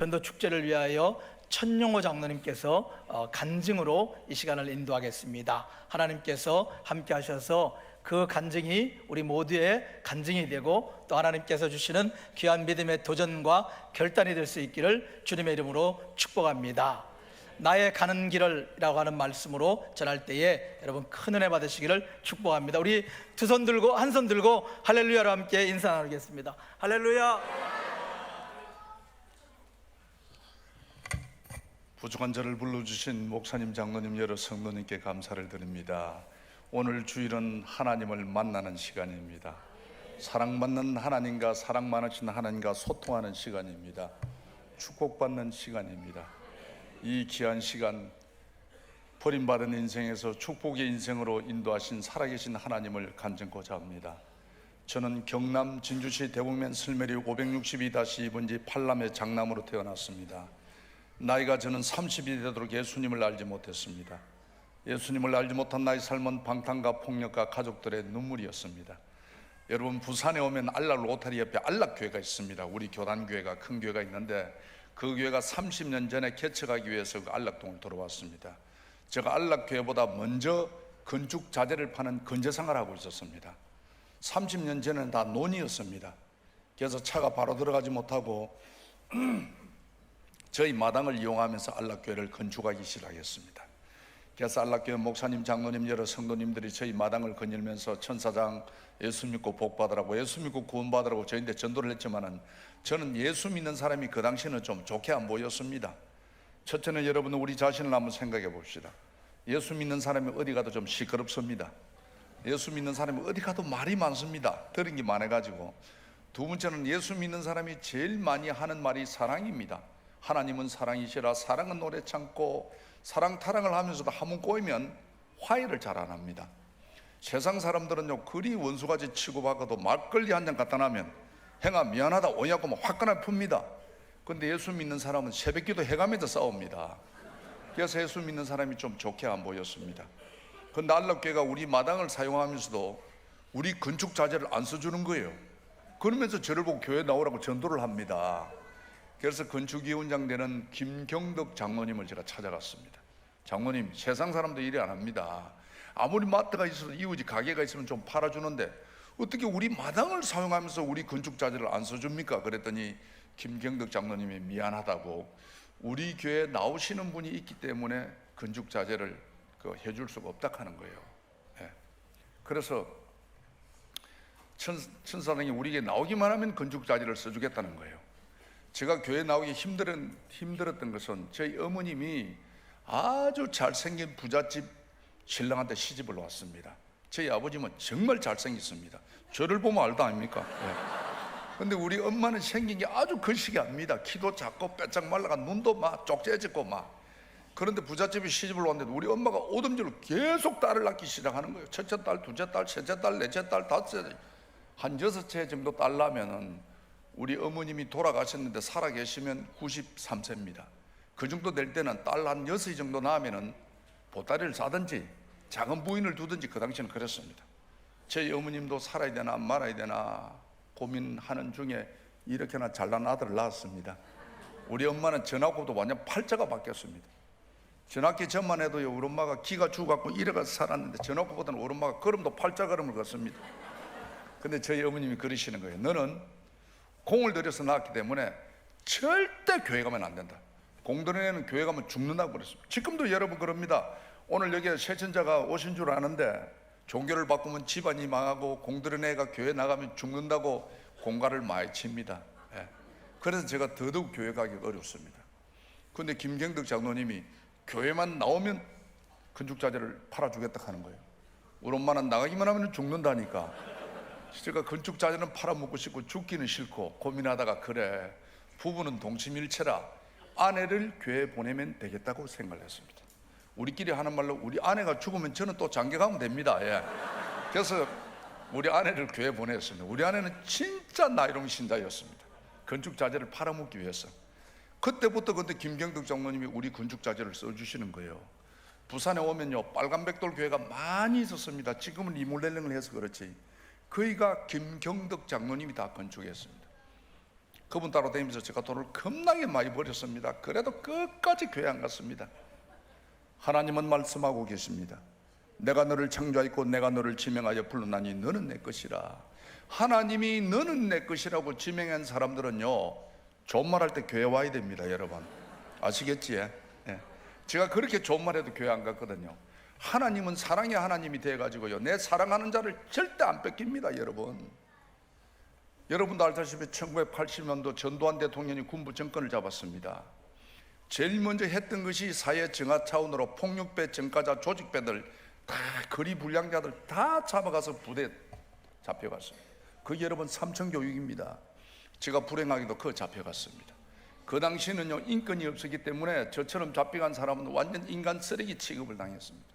전도 축제를 위하여 천용호 장로님께서 간증으로 이 시간을 인도하겠습니다. 하나님께서 함께 하셔서 그 간증이 우리 모두의 간증이 되고 또 하나님께서 주시는 귀한 믿음의 도전과 결단이 될 수 있기를 주님의 이름으로 축복합니다. 나의 가는 길을이라고 하는 말씀으로 전할 때에 여러분 큰 은혜 받으시기를 축복합니다. 우리 두 손 들고 한 손 들고 할렐루야로 함께 인사 나누겠습니다. 할렐루야. 부족한 저를 불러주신 목사님, 장로님, 여러 성도님께 감사를 드립니다. 오늘 주일은 하나님을 만나는 시간입니다. 사랑받는 하나님과 사랑 많으신 하나님과 소통하는 시간입니다. 축복받는 시간입니다. 이 귀한 시간, 버림받은 인생에서 축복의 인생으로 인도하신 살아계신 하나님을 간증고자 합니다. 저는 경남 진주시 대북면 슬메리 562-2번지 8남의 장남으로 태어났습니다. 나이가 저는 30이 되도록 예수님을 알지 못했습니다. 예수님을 알지 못한 나의 삶은 방탕과 폭력과 가족들의 눈물이었습니다. 여러분, 부산에 오면 알락 로타리 옆에 알락교회가 있습니다. 우리 교단교회가, 큰 교회가 있는데 그 교회가 30년 전에 개척하기 위해서 그 안락동을 들어왔습니다. 제가 안락교회보다 먼저 건축 자재를 파는 건재상을 하고 있었습니다. 30년 전에는 다 논이었습니다. 그래서 차가 바로 들어가지 못하고 저희 마당을 이용하면서 안락교회를 건축하기 시작했습니다. 그래서 안락교회 목사님, 장로님, 여러 성도님들이 저희 마당을 거닐면서 천사장 예수 믿고 복 받으라고, 예수 믿고 구원 받으라고 저희한테 전도를 했지만은 저는 예수 믿는 사람이 그 당시에는 좀 좋게 안 보였습니다. 첫째는 여러분, 우리 자신을 한번 생각해 봅시다. 예수 믿는 사람이 어디 가도 좀 시끄럽습니다. 예수 믿는 사람이 어디 가도 말이 많습니다. 들은 게 많아가지고. 두 번째는 예수 믿는 사람이 제일 많이 하는 말이 사랑입니다. 하나님은 사랑이시라. 사랑은 노래 참고, 사랑 타랑을 하면서도 한번 꼬이면 화해를 잘 안 합니다. 세상 사람들은요, 그리 원수같이 치고받아도 막걸리 한 잔 갖다 놔면 행아 미안하다 오냐고 막 화끈하게 풉니다. 근데 예수 믿는 사람은 새벽기도 해가면서 싸웁니다. 그래서 예수 믿는 사람이 좀 좋게 안 보였습니다. 근데 안락교회가 우리 마당을 사용하면서도 우리 건축 자재를 안 써주는 거예요. 그러면서 저를 보고 교회 나오라고 전도를 합니다. 그래서 건축위원장 되는 김경덕 장로님을 제가 찾아갔습니다. 장로님, 세상 사람도 이래 안 합니다. 아무리 마트가 있어도 이웃이 가게가 있으면 좀 팔아주는데 어떻게 우리 마당을 사용하면서 우리 건축 자재를 안 써줍니까? 그랬더니 김경덕 장로님이 미안하다고, 우리 교회에 나오시는 분이 있기 때문에 건축 자재를 해줄 수가 없다 하는 거예요. 예. 그래서 천사장이 우리에게 나오기만 하면 건축 자재를 써주겠다는 거예요. 제가 교회 나오기 힘들었던 것은 저희 어머님이 아주 잘생긴 부잣집 신랑한테 시집을 왔습니다. 저희 아버지는 정말 잘생겼습니다. 저를 보면 알도 아닙니까? 근데 우리 엄마는 생긴 게 아주 거시기합니다. 키도 작고 빼짝 말라가 눈도 막 쪽지해졌고 막. 그런데 부잣집에 시집을 왔는데 우리 엄마가 오줌질로 계속 딸을 낳기 시작하는 거예요. 첫째 딸, 둘째 딸, 셋째 딸, 넷째 딸, 다섯째, 한 6째 정도 딸 낳으면은 우리 어머님이 돌아가셨는데 살아계시면 93세입니다. 그 정도 될 때는 딸 한 6이 정도 낳으면은 보따리를 싸든지 작은 부인을 두든지 그 당시에는 그랬습니다. 저희 어머님도 살아야 되나 말아야 되나 고민하는 중에 이렇게나 잘난 아들을 낳았습니다. 우리 엄마는 전학고도 완전 팔자가 바뀌었습니다. 전학기 전만 해도요, 우리 엄마가 기가 죽어갖고 이래가서 살았는데 전학고보다는 우리 엄마가 걸음도 팔자 걸음을 걷습니다. 근데 저희 어머님이 그러시는 거예요. 너는 공을 들여서 낳았기 때문에 절대 교회 가면 안 된다. 공들여내는 교회 가면 죽는다고 그랬습니다. 지금도 여러분 그럽니다. 오늘 여기에 세천자가 오신 줄 아는데 종교를 바꾸면 집안이 망하고 공들여내가 교회 나가면 죽는다고 공갈을 많이 칩니다. 예. 그래서 제가 더더욱 교회 가기 어렵습니다. 그런데 김경덕 장로님이 교회만 나오면 건축자재를 팔아주겠다 하는 거예요. 우리 엄마는 나가기만 하면 죽는다니까. 제가 건축 자재는 팔아먹고 싶고 죽기는 싫고 고민하다가, 그래, 부부는 동침일체라 아내를 교회에 보내면 되겠다고 생각을 했습니다. 우리끼리 하는 말로 우리 아내가 죽으면 저는 또 장가 가면 됩니다. 예. 그래서 우리 아내를 교회에 보냈습니다. 우리 아내는 진짜 나이롱 신자였습니다. 건축 자재를 팔아먹기 위해서. 그때부터 근데 김경덕 장로님이 우리 건축 자재를 써주시는 거예요. 부산에 오면요, 빨간백돌 교회가 많이 있었습니다. 지금은 리모델링을 해서 그렇지 거기가 김경덕 장로님이 다 건축했습니다. 그분 따라다니면서 제가 돈을 겁나게 많이 버렸습니다. 그래도 끝까지 교회 안 갔습니다. 하나님은 말씀하고 계십니다. 내가 너를 창조하였고 내가 너를 지명하여 불렀나니 너는 내 것이라. 하나님이 너는 내 것이라고 지명한 사람들은요, 좋은 말 할 때 교회 와야 됩니다. 여러분 아시겠지? 예. 제가 그렇게 좋은 말 해도 교회 안 갔거든요. 하나님은 사랑의 하나님이 돼가지고요, 내 사랑하는 자를 절대 안 뺏깁니다. 여러분도 알다시피 1980년도 전두환 대통령이 군부 정권을 잡았습니다. 제일 먼저 했던 것이 사회 정화 차원으로 폭력배, 정가자, 조직배들 다 거리 불량자들 다 잡아가서 부대 잡혀갔습니다. 그게 여러분 삼청교육입니다. 제가 불행하게도 그거 잡혀갔습니다. 그 당시에는요, 인권이 없었기 때문에 저처럼 잡혀간 사람은 완전 인간 쓰레기 취급을 당했습니다.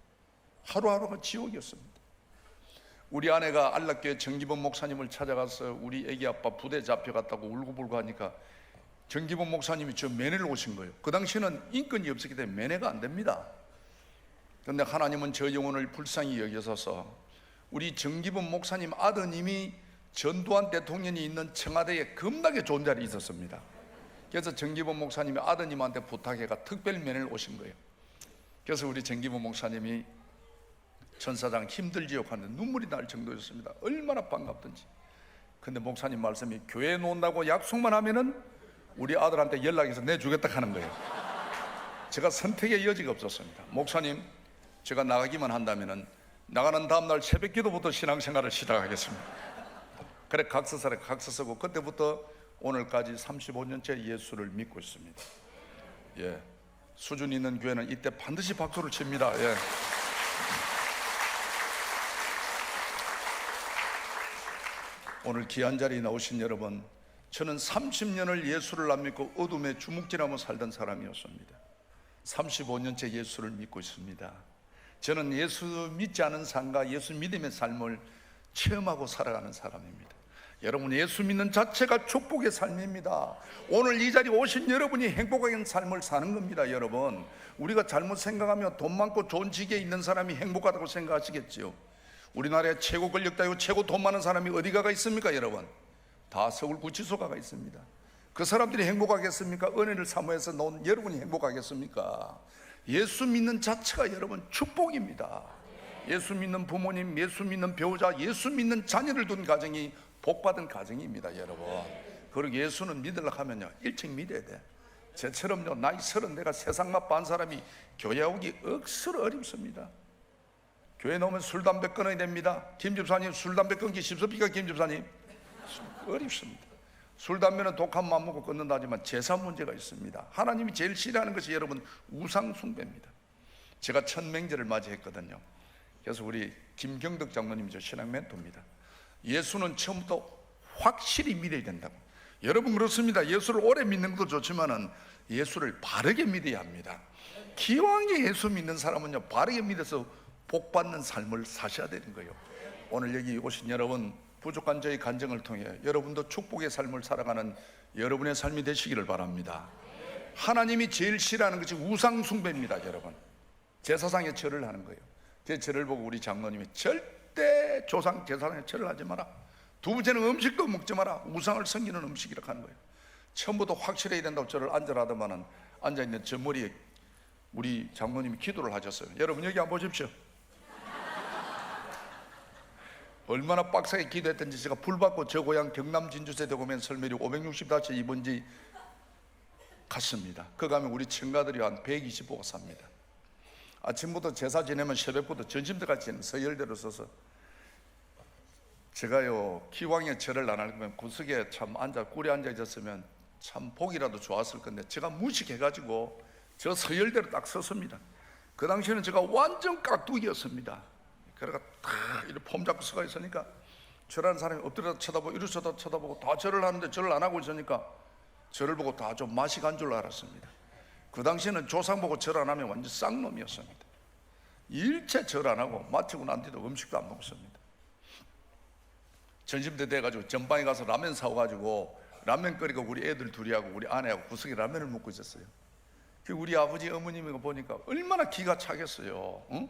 하루하루가 지옥이었습니다. 우리 아내가 안락교회 정기범 목사님을 찾아가서 우리 애기 아빠 부대 잡혀갔다고 울고불고 하니까 정기범 목사님이 저 면회를 오신 거예요. 그 당시에는 인권이 없었기 때문에 면회가 안 됩니다. 그런데 하나님은 저 영혼을 불쌍히 여기셔서 우리 정기범 목사님 아드님이 전두환 대통령이 있는 청와대에 겁나게 좋은 자리에 있었습니다. 그래서 정기범 목사님이 아드님한테 부탁해가 특별 면회를 오신 거예요. 그래서 우리 정기범 목사님이 전사장 힘들지요 하는데 눈물이 날 정도였습니다. 얼마나 반갑던지. 근데 목사님 말씀이 교회에 놓는다고 약속만 하면은 우리 아들한테 연락해서 내주겠다 하는 거예요. 제가 선택의 여지가 없었습니다. 목사님, 제가 나가기만 한다면은 나가는 다음날 새벽 기도부터 신앙생활을 시작하겠습니다. 그래 각서사를 각서 쓰고 그때부터 오늘까지 35년째 예수를 믿고 있습니다. 예, 수준 있는 교회는 이때 반드시 박수를 칩니다. 예. 오늘 귀한 자리에 나오신 여러분, 저는 30년을 예수를 안 믿고 어둠에 주묵질하며 살던 사람이었습니다. 35년째 예수를 믿고 있습니다. 저는 예수 믿지 않은 삶과 예수 믿음의 삶을 체험하고 살아가는 사람입니다. 여러분, 예수 믿는 자체가 축복의 삶입니다. 오늘 이 자리에 오신 여러분이 행복한 삶을 사는 겁니다. 여러분, 우리가 잘못 생각하면 돈 많고 좋은 직에 있는 사람이 행복하다고 생각하시겠지요. 우리나라에 최고 권력자이고 최고 돈 많은 사람이 어디가가 있습니까? 여러분, 다 서울구치소가가 있습니다. 그 사람들이 행복하겠습니까? 은혜를 사모해서 놓은 여러분이 행복하겠습니까? 예수 믿는 자체가 여러분 축복입니다. 예수 믿는 부모님, 예수 믿는 배우자, 예수 믿는 자녀를 둔 가정이 복받은 가정입니다. 여러분, 그리고 예수는 믿으려고 하면요, 일찍 믿어야 돼. 저처럼요, 나이 30 내가 세상 맛 반 사람이 교회 오기 억수로 어렵습니다. 교회 나오면 술, 담배 끊어야 됩니다. 김 집사님, 술, 담배 끊기 쉽습니까? 김 집사님, 어렵습니다. 술, 담배는 독한 맘 먹고 끊는다지만 제사 문제가 있습니다. 하나님이 제일 싫어하는 것이 여러분 우상 숭배입니다. 제가 첫 명절을 맞이했거든요. 그래서 우리 김경덕 장로님이 저 신앙 멘토입니다. 예수는 처음부터 확실히 믿어야 된다고. 여러분 그렇습니다. 예수를 오래 믿는 것도 좋지만은 예수를 바르게 믿어야 합니다. 기왕에 예수 믿는 사람은요, 바르게 믿어서 복 받는 삶을 사셔야 되는 거예요. 오늘 여기 오신 여러분, 부족한 저희 간증을 통해 여러분도 축복의 삶을 살아가는 여러분의 삶이 되시기를 바랍니다. 하나님이 제일 싫어하는 것이 우상 숭배입니다. 여러분, 제사상에 절을 하는 거예요. 제 절을 보고 우리 장로님이 절대 조상 제사상에 절을 하지 마라. 두 번째는 음식도 먹지 마라. 우상을 섬기는 음식이라고 하는 거예요. 처음부터 확실해야 된다고 저를 앉으라더만은 앉아있는 저 머리에 우리 장로님이 기도를 하셨어요. 여러분 여기 한번 보십시오. 얼마나 빡세게 기도했던지. 제가 불받고 저 고향 경남 진주세 대고면 설매리 560-2번지 갔습니다. 그 가면 우리 친가들이 한 120호가 삽니다. 아침부터 제사 지내면 새벽부터 점심때까지 서열대로 서서 제가요, 기왕에 절을 안 할 거면 구석에 참 꿀에 앉아 있었으면 참 복이라도 좋았을 건데 제가 무식해가지고 저 서열대로 딱 섰습니다. 그 당시에는 제가 완전 깍두기였습니다. 그래가 다 이렇게 폼 잡고 서가 있으니까 절하는 사람이 엎드려 쳐다보고 이리 쳐다보고 다 절을 하는데 절을 안 하고 있으니까 저를 보고 다 좀 맛이 간 줄 알았습니다. 그 당시에는 조상 보고 절 안 하면 완전 쌍놈이었습니다. 일체 절 안 하고 마치고 난 뒤도 음식도 안 먹습니다. 점심때 돼가지고 전방에 가서 라면 사와가지고 라면 끓이고 우리 애들 둘이하고 우리 아내하고 구석에 라면을 먹고 있었어요. 우리 아버지 어머님이 보니까 얼마나 기가 차겠어요. 응?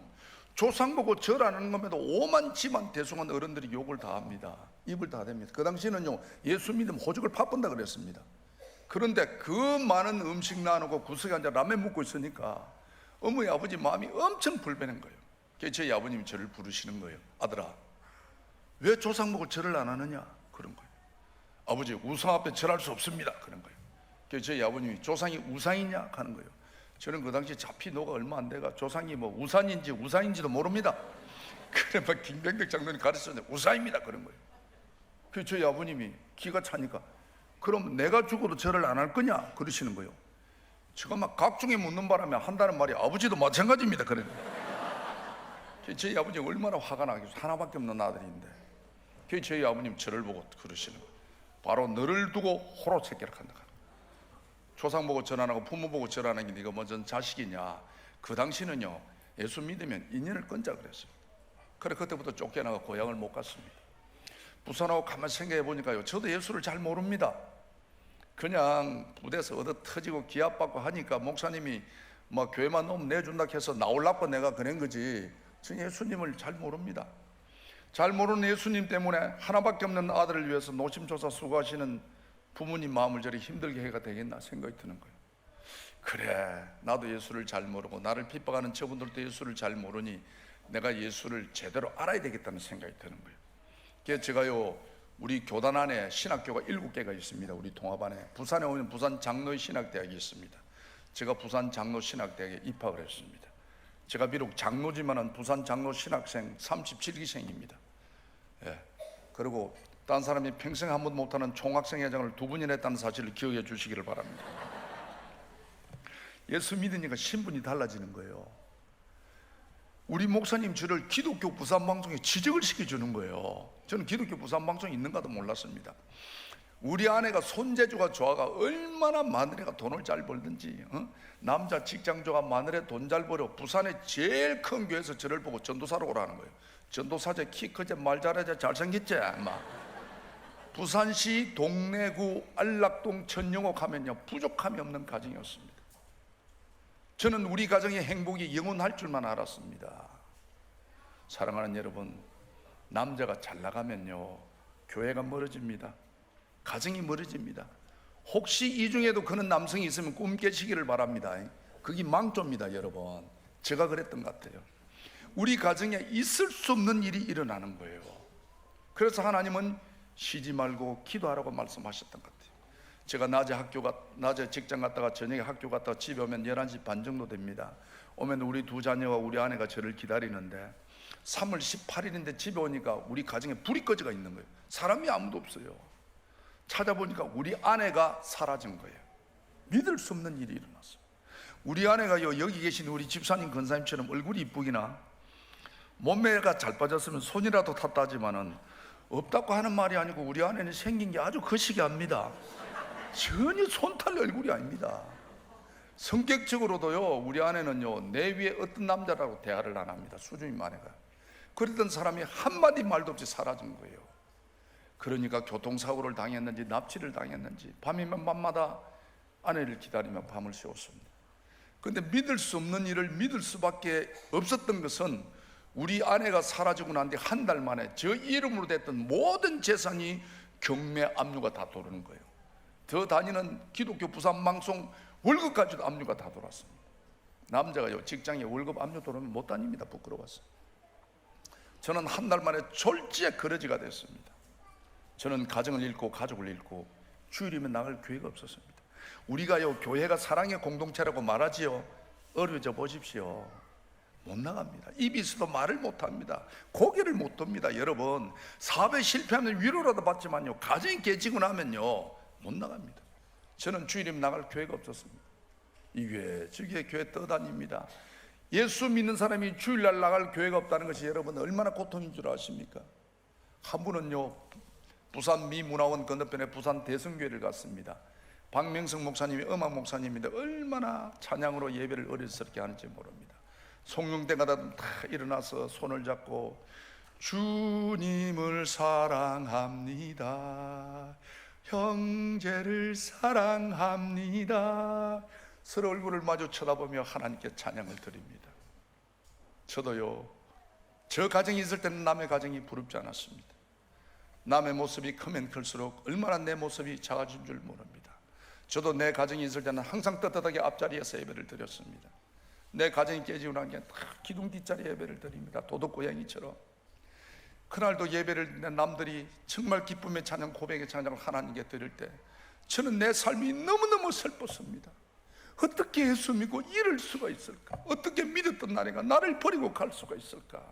조상 보고 절 안 하는 것에도 오만치만 대숭한 어른들이 욕을 다 합니다. 입을 다 댑니다. 그 당시에는요, 예수 믿으면 호적을 파본다 그랬습니다. 그런데 그 많은 음식 나누고 구석에 앉아 라면 먹고 있으니까 어머니 아버지 마음이 엄청 불편한 거예요. 그래서 저희 아버님이 저를 부르시는 거예요. 아들아, 왜 조상 목을 절을 안 하느냐? 그런 거예요. 아버지, 우상 앞에 절할 수 없습니다. 그런 거예요. 그래서 저희 아버님이 조상이 우상이냐? 하는 거예요. 저는 그 당시 잡히 노가 얼마 안 돼가 조상이 뭐 우산인지 우상인지도 모릅니다. 그래 막 김병덕 장로님 가르쳤는데 우상입니다. 그런 거예요. 그래서 저희 아버님이 기가 차니까 그럼 내가 죽어도 절을 안 할 거냐? 그러시는 거예요. 제가 막 각종에 묻는 바람에 한다는 말이 아버지도 마찬가지입니다. 그래요. 저희 아버님 얼마나 화가 나겠어요. 하나밖에 없는 아들인데. 그래서 저희 아버님 저를 보고 그러시는 거예요. 바로 너를 두고 호로 새끼를 한다. 조상 보고 절 안 하고 부모 보고 절 안 하는 게 네가 먼저 자식이냐? 그 당시는요, 예수 믿으면 인연을 끊자 그랬어요. 그래 그때부터 쫓겨나가 고향을 못 갔습니다. 부산하고 가만히 생각해 보니까요, 저도 예수를 잘 모릅니다. 그냥 부대에서 얻어 터지고 기합받고 하니까 목사님이 뭐 교회만 오면 내준다 해서 나올라고 내가 그런 거지, 저는 예수님을 잘 모릅니다. 잘 모르는 예수님 때문에 하나밖에 없는 아들을 위해서 노심초사 수고하시는 부모님 마음을 저리 힘들게 해가 되겠나 생각이 드는 거예요. 그래, 나도 예수를 잘 모르고 나를 핍박하는 저분들도 예수를 잘 모르니 내가 예수를 제대로 알아야 되겠다는 생각이 드는 거예요. 그래서 제가요, 우리 교단 안에 신학교가 7개가 있습니다. 우리 통합 안에. 부산에 오면 부산 장로의 신학대학이 있습니다. 제가 부산 장로 신학대학에 입학을 했습니다. 제가 비록 장로지만은 부산 장로 신학생 37기생입니다. 예. 그리고 딴 사람이 평생 한 번 못하는 총학생 회장을 2번이나 했다는 사실을 기억해 주시기를 바랍니다. 예수 믿으니까 신분이 달라지는 거예요. 우리 목사님 저를 기독교 부산방송에 지적을 시켜주는 거예요. 저는 기독교 부산방송이 있는가도 몰랐습니다. 우리 아내가 손재주가 좋아가 얼마나 마누라가 돈을 잘 벌든지, 남자 직장조가 마누라 돈 잘 벌어 부산의 제일 큰 교회에서 저를 보고 전도사로 오라는 거예요. 전도사제 키 크지 말 잘하지 잘생겼지 막. 부산시 동래구 안락동 천영호 가면요, 부족함이 없는 가정이었습니다. 저는 우리 가정의 행복이 영원할 줄만 알았습니다. 사랑하는 여러분, 남자가 잘 나가면요, 교회가 멀어집니다. 가정이 멀어집니다. 혹시 이 중에도 그런 남성이 있으면 꿈 깨시기를 바랍니다. 그게 망조입니다. 여러분, 제가 그랬던 것 같아요. 우리 가정에 있을 수 없는 일이 일어나는 거예요. 그래서 하나님은 쉬지 말고 기도하라고 말씀하셨던 것 같아요. 제가 낮에 직장 갔다가 저녁에 학교 갔다가 집에 오면 11시 반 정도 됩니다. 오면 우리 2 자녀와 우리 아내가 저를 기다리는데 3월 18일인데 집에 오니까 우리 가정에 불이 꺼져가 있는 거예요. 사람이 아무도 없어요. 찾아보니까 우리 아내가 사라진 거예요. 믿을 수 없는 일이 일어났어요. 우리 아내가요, 여기 계신 우리 집사님 권사님처럼 얼굴이 이쁘기나 몸매가 잘 빠졌으면 손이라도 탔다 하지만은 없다고 하는 말이 아니고 우리 아내는 생긴 게 아주 거시기합니다. 전혀 손탈 얼굴이 아닙니다. 성격적으로도요, 우리 아내는요, 내 위에 어떤 남자라고 대화를 안 합니다. 수준이 많아가. 그랬던 사람이 한마디 말도 없이 사라진 거예요. 그러니까 교통사고를 당했는지 납치를 당했는지 밤이면 밤마다 아내를 기다리며 밤을 새웠습니다. 그런데 믿을 수 없는 일을 믿을 수밖에 없었던 것은 우리 아내가 사라지고 난 뒤 한 달 만에 저 이름으로 됐던 모든 재산이 경매 압류가 다 도는 거예요. 더 다니는 기독교 부산방송 월급까지도 압류가 다 돌았습니다. 남자가요, 직장에 월급 압류 돌으면 못 다닙니다. 부끄러워서. 저는 한 달 만에 졸지에 거러지가 됐습니다. 저는 가정을 잃고 가족을 잃고 주일이면 나갈 기회가 없었습니다. 우리가요, 교회가 사랑의 공동체라고 말하지요. 어려져 보십시오. 못 나갑니다. 입이 있어도 말을 못 합니다. 고개를 못 듭니다. 여러분, 사업에 실패하면 위로라도 받지만요, 가정이 깨지고 나면요, 못 나갑니다. 저는 주일이면 나갈 기회가 없었습니다. 이 교회 저 교회 떠다닙니다. 예수 믿는 사람이 주일날 나갈 교회가 없다는 것이 여러분 얼마나 고통인 줄 아십니까? 한 분은요, 부산 미문화원 건너편에 부산 대성교회를 갔습니다. 박명성 목사님이 음악 목사님인데 얼마나 찬양으로 예배를 어리석게 하는지 모릅니다. 송영대가 다 일어나서 손을 잡고 주님을 사랑합니다, 형제를 사랑합니다, 서로 얼굴을 마주 쳐다보며 하나님께 찬양을 드립니다. 저도요, 저 가정이 있을 때는 남의 가정이 부럽지 않았습니다. 남의 모습이 크면 클수록 얼마나 내 모습이 작아진 줄 모릅니다. 저도 내 가정이 있을 때는 항상 떳떳하게 앞자리에서 예배를 드렸습니다. 내 가정이 깨지고 난 게 다 기둥 뒷자리 예배를 드립니다. 도둑고양이처럼. 그날도 예배를 남들이 정말 기쁨의 찬양, 고백의 찬양을 하나님께 드릴 때 저는 내 삶이 너무너무 슬펐습니다. 어떻게 예수 믿고 이럴 수가 있을까? 어떻게 믿었던 나래가 나를 버리고 갈 수가 있을까?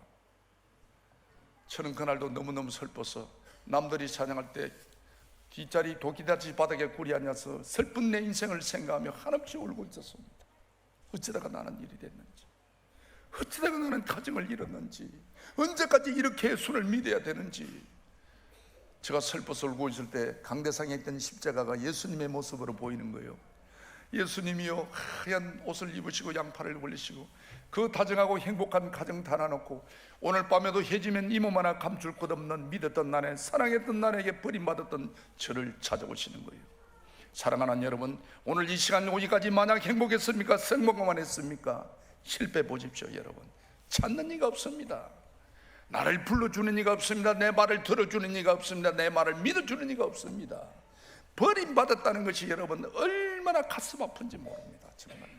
저는 그날도 너무너무 슬퍼서 남들이 찬양할 때 뒷자리 도끼다지 바닥에 굴이 앉아서 슬픈 내 인생을 생각하며 한없이 울고 있었습니다. 어쩌다가 나는 일이 됐는지, 어쩌다가 나는 가정을 잃었는지, 언제까지 이렇게 예수를 믿어야 되는지. 제가 슬퍼서 울고 있을 때 강대상에 있던 십자가가 예수님의 모습으로 보이는 거예요. 예수님이요, 하얀 옷을 입으시고 양팔을 벌리시고 그 다정하고 행복한 가정 달아놓고 오늘 밤에도 해지면 이 몸 하나 감출 것 없는 믿었던 나네, 사랑했던 나에게 버림받았던 저를 찾아오시는 거예요. 사랑하는 여러분, 오늘 이 시간 오기까지 만약 행복했습니까? 성공만 했습니까? 실패 보십시오. 여러분, 찾는 이가 없습니다. 나를 불러주는 이가 없습니다. 내 말을 들어주는 이가 없습니다. 내 말을 믿어주는 이가 없습니다. 버림받았다는 것이 여러분 얼마나 가슴 아픈지 모릅니다. 정말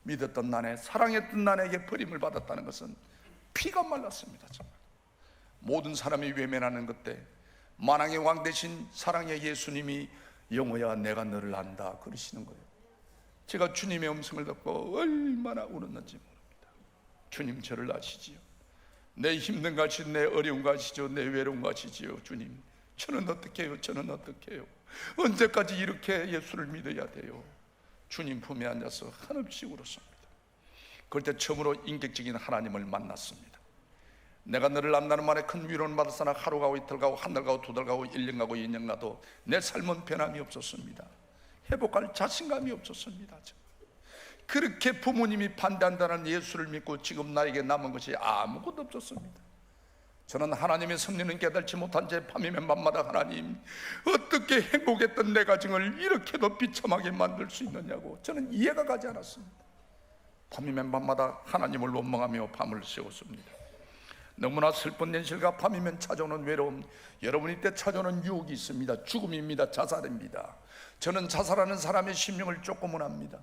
믿었던 나네, 사랑했던 나에게 버림을 받았다는 것은 피가 말랐습니다. 정말 모든 사람이 외면하는 그때 만왕의 왕 대신 사랑의 예수님이 영호야 내가 너를 안다 그러시는 거예요. 제가 주님의 음성을 듣고 얼마나 울었는지 모릅니다. 주님 저를 아시지요. 내 힘든 거 아시죠? 내 어려운 거 아시죠? 내 외로운 거 아시지요? 주님 저는 어떻게 해요? 저는 어떻게 해요? 언제까지 이렇게 예수를 믿어야 돼요? 주님 품에 앉아서 한없이 울었습니다. 그럴 때 처음으로 인격적인 하나님을 만났습니다. 내가 너를 안다는 말에 큰 위로는 받았으나 하루 가고 이틀 가고 한 달 가고 두 달 가고 1년 가고 2년 가도 내 삶은 변함이 없었습니다. 회복할 자신감이 없었습니다. 그렇게 부모님이 반대한다는 예수를 믿고 지금 나에게 남은 것이 아무것도 없었습니다. 저는 하나님의 섭리는 깨달지 못한 채 밤이면 밤마다 하나님 어떻게 행복했던 내 가정을 이렇게도 비참하게 만들 수 있느냐고 저는 이해가 가지 않았습니다. 밤이면 밤마다 하나님을 원망하며 밤을 새웠습니다. 너무나 슬픈 현실과 밤이면 찾아오는 외로움, 여러분이 때 찾아오는 유혹이 있습니다. 죽음입니다. 자살입니다. 저는 자살하는 사람의 심령을 조금은 압니다.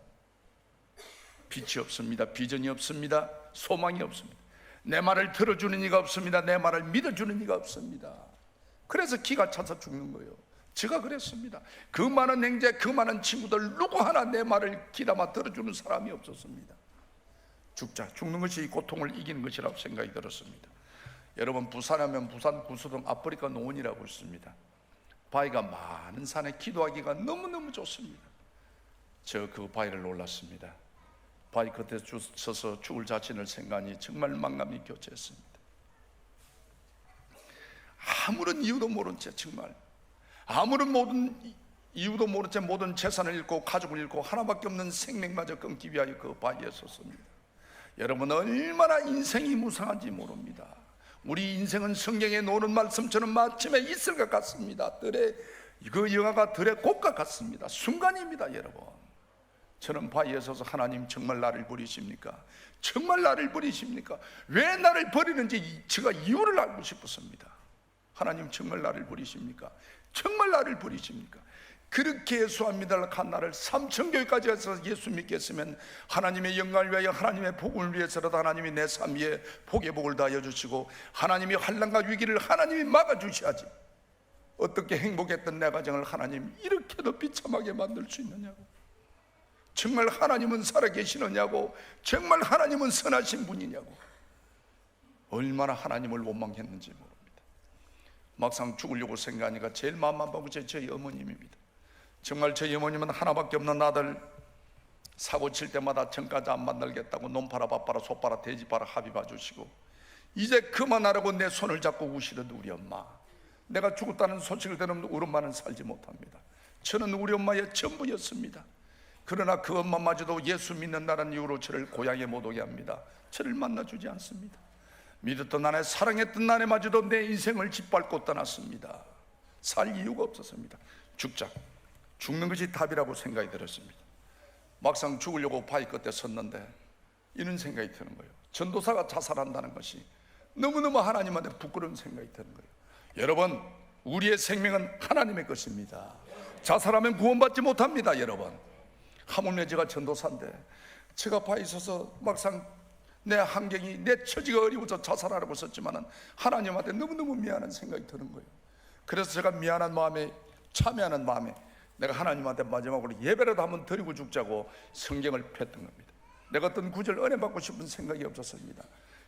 빛이 없습니다. 비전이 없습니다. 소망이 없습니다. 내 말을 들어주는 이가 없습니다. 내 말을 믿어주는 이가 없습니다. 그래서 기가 차서 죽는 거예요. 제가 그랬습니다. 그 많은 형제, 그 많은 친구들 누구 하나 내 말을 귀담아 들어주는 사람이 없었습니다. 죽는 것이 고통을 이기는 것이라고 생각이 들었습니다. 여러분, 부산하면 부산 구수동 아프리카 노원이라고 있습니다. 바위가 많은 산에 기도하기가 너무너무 좋습니다. 저 그 바위를 올랐습니다. 바위 끝에 서서 죽을 자신을 생각하니 정말 망감이 교체했습니다. 아무런 이유도 모른 채, 정말 아무런 이유도 모른 채 모든 재산을 잃고 가족을 잃고 하나밖에 없는 생명마저 끊기 위하여 그 바위에 섰습니다. 여러분, 얼마나 인생이 무상한지 모릅니다. 우리 인생은 성경에 나오는 말씀처럼 마침에 있을 것 같습니다. 그 영화가 들의 곡과 같습니다. 순간입니다. 여러분, 저는 바위에 서서 하나님 정말 나를 버리십니까? 정말 나를 버리십니까? 왜 나를 버리는지 제가 이유를 알고 싶었습니다. 하나님 정말 나를 버리십니까? 정말 나를 버리십니까? 그렇게 예수 안 믿으려 한 나를 삼천교회까지 가서 예수 믿게 했으면 하나님의 영광을 위하여, 하나님의 복음을 위해서라도 하나님이 내 삶 위에 복의 복을 다하여 주시고 하나님이 환난과 위기를 하나님이 막아주셔야지. 어떻게 행복했던 내 가정을 하나님 이렇게도 비참하게 만들 수 있느냐고. 정말 하나님은 살아계시느냐고. 정말 하나님은 선하신 분이냐고. 얼마나 하나님을 원망했는지 모릅니다. 막상 죽으려고 생각하니까 제일 마음 아픈 것이 저희 어머님입니다. 정말 저희 어머님은 하나밖에 없는 아들, 사고 칠 때마다 전까지 안 만들겠다고 놈 팔아 밥 팔아 소 팔아 돼지 팔아 합의 봐주시고 이제 그만하라고 내 손을 잡고 우시던 우리 엄마, 내가 죽었다는 소식을 들으면 우리 엄마는 살지 못합니다. 저는 우리 엄마의 전부였습니다. 그러나 그 엄마마저도 예수 믿는다는 이유로 저를 고향에 못 오게 합니다. 저를 만나주지 않습니다. 믿었던 나네, 사랑했던 나네마저도 내 인생을 짓밟고 떠났습니다. 살 이유가 없었습니다. 죽는 것이 답이라고 생각이 들었습니다. 막상 죽으려고 바위 끝에 섰는데 이런 생각이 드는 거예요. 전도사가 자살한다는 것이 너무너무 하나님한테 부끄러운 생각이 드는 거예요. 여러분, 우리의 생명은 하나님의 것입니다. 자살하면 구원받지 못합니다. 여러분, 하물며 제가 전도사인데 제가 봐 있어서 막상 내 환경이, 내 처지가 어려워서 자살하라고 썼지만은 하나님한테 너무너무 미안한 생각이 드는 거예요. 그래서 제가 미안한 마음에, 참여하는 마음에 내가 하나님한테 마지막으로 예배라도 한번 드리고 죽자고 성경을 폈던 겁니다. 내가 어떤 구절 은혜 받고 싶은 생각이 없었습니다.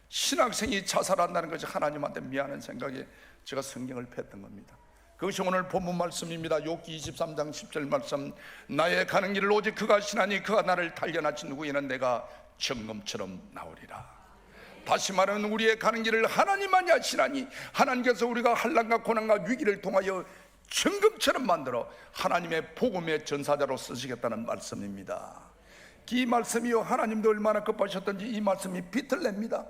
신학생이 자살한다는 것이 하나님한테 미안한 생각에 제가 성경을 폈던 겁니다. 그것이 오늘 본문 말씀입니다. 욥기 23장 10절 말씀. 나의 가는 길을 오직 그가 아시나니 그가 나를 단련하신 후에는 내가 정금처럼 나오리라. 다시 말하면 우리의 가는 길을 하나님만이 아시나니 하나님께서 우리가 환난과 고난과 위기를 통하여 정금처럼 만들어 하나님의 복음의 전사자로 쓰시겠다는 말씀입니다. 이 말씀이요, 하나님도 얼마나 급하셨던지 이 말씀이 빛을 냅니다.